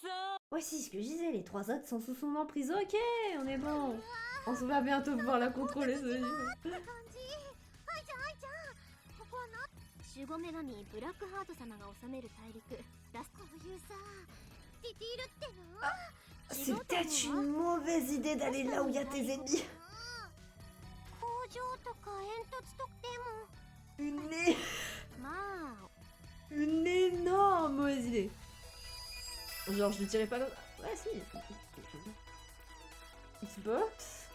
さあ。 Ouais, si, ce que je disais, les trois autres sont sous son emprise. Ok, on est bon. On se va bientôt pouvoir la contrôler, ce jeu. はいちゃんはいちゃん、ここはな守護女神ブラックハート様が治める大陸ラスこういうさディティールっての C'est peut-être une mauvaise idée d'aller là où il y a tes ennemis. 工場とか煙突とでも まあ Une énorme mauvaise idée. Genre, je ne dirais pas comme... Ouais, si. Xbox,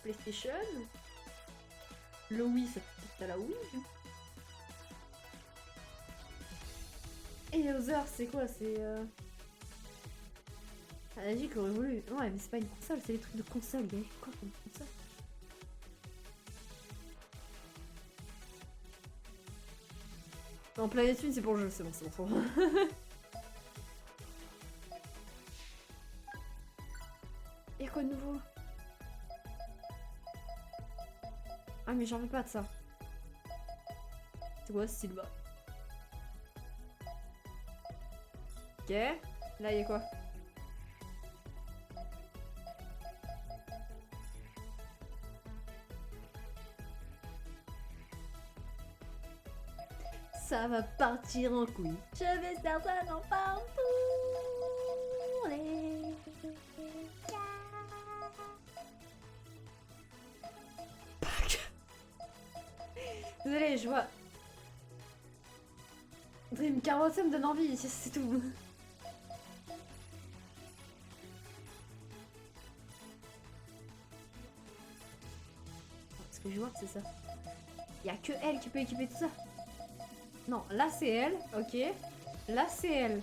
PlayStation, le Wii, ça peut-être à la Wii. Et Other, c'est quoi? C'est... Ah, la Logic aurait voulu... Ouais, mais c'est pas une console, c'est des trucs de console. Il y a quoi comme console? En Planète Une, c'est pour le jeu, c'est bon, c'est bon, c'est bon. Y'a quoi de nouveau? Ah mais j'en veux pas de ça. C'est quoi ce style bas? Ok, là y'a quoi? Ça va partir en couille. Je vais faire ça dans partout les Désolée, je vois. Dream Carotte, ça me donne envie, c'est tout. Ce que je vois, c'est ça. Il y a que elle qui peut équiper tout ça. Non, là c'est elle, ok. Là c'est elle.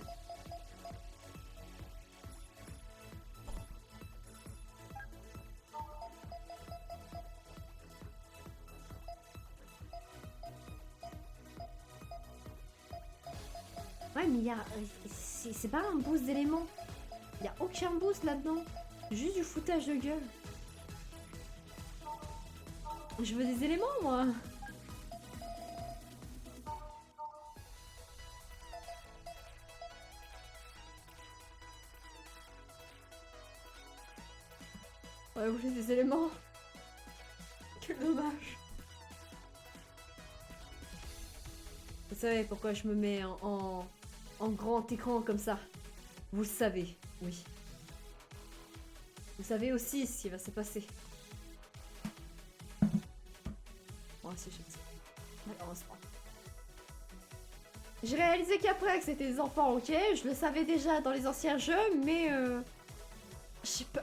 Ouais, mais il y a... C'est pas un boost d'éléments. Il y a aucun boost là-dedans. Juste du foutage de gueule. Je veux des éléments, moi. Ouais, vous voulez des éléments. Quel dommage. Vous savez pourquoi je me mets en grand écran comme ça. Vous le savez, oui. Vous savez aussi ce qui va se passer. Moi aussi, je sais. Malheureusement. J'ai réalisé qu'après que c'était des enfants, ok. Je le savais déjà dans les anciens jeux, mais je sais pas.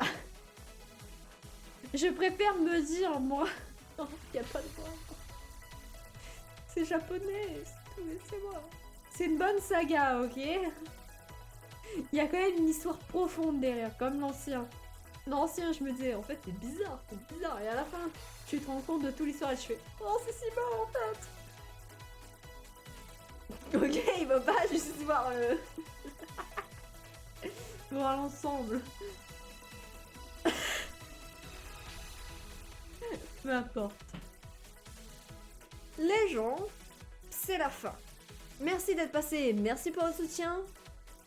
Je préfère me dire, moi. Non, y a pas de quoi. C'est japonais, c'est tout, laissez-moi. C'est une bonne saga, ok. Il y a quand même une histoire profonde derrière, comme l'ancien. L'ancien, je me disais, en fait, c'est bizarre. Et à la fin, tu te rends compte de toute l'histoire et je fais, oh, c'est si beau, en fait. Ok, il va pas juste voir voir l'ensemble. Peu importe. Les gens, c'est la fin. Merci d'être passé, merci pour votre soutien.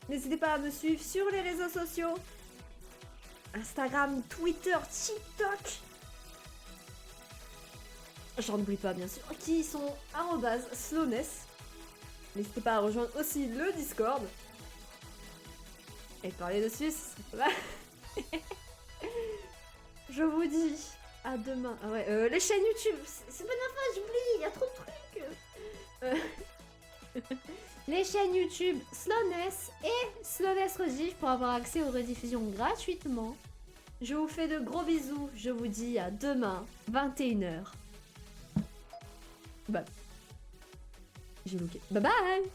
N'hésitez pas à me suivre sur les réseaux sociaux. Instagram, Twitter, TikTok. J'en oublie pas bien sûr. Qui sont @slowness. N'hésitez pas à rejoindre aussi le Discord. Et parler dessus, c'est pas mal. Je vous dis à demain. Ah ouais, les chaînes YouTube, c'est pas de ma faute, j'oublie, il y a trop de trucs. Les chaînes YouTube Slowness et Slowness Rediff pour avoir accès aux rediffusions gratuitement. Je vous fais de gros bisous, je vous dis à demain, 21h. Bye. J'ai looké. Bye bye.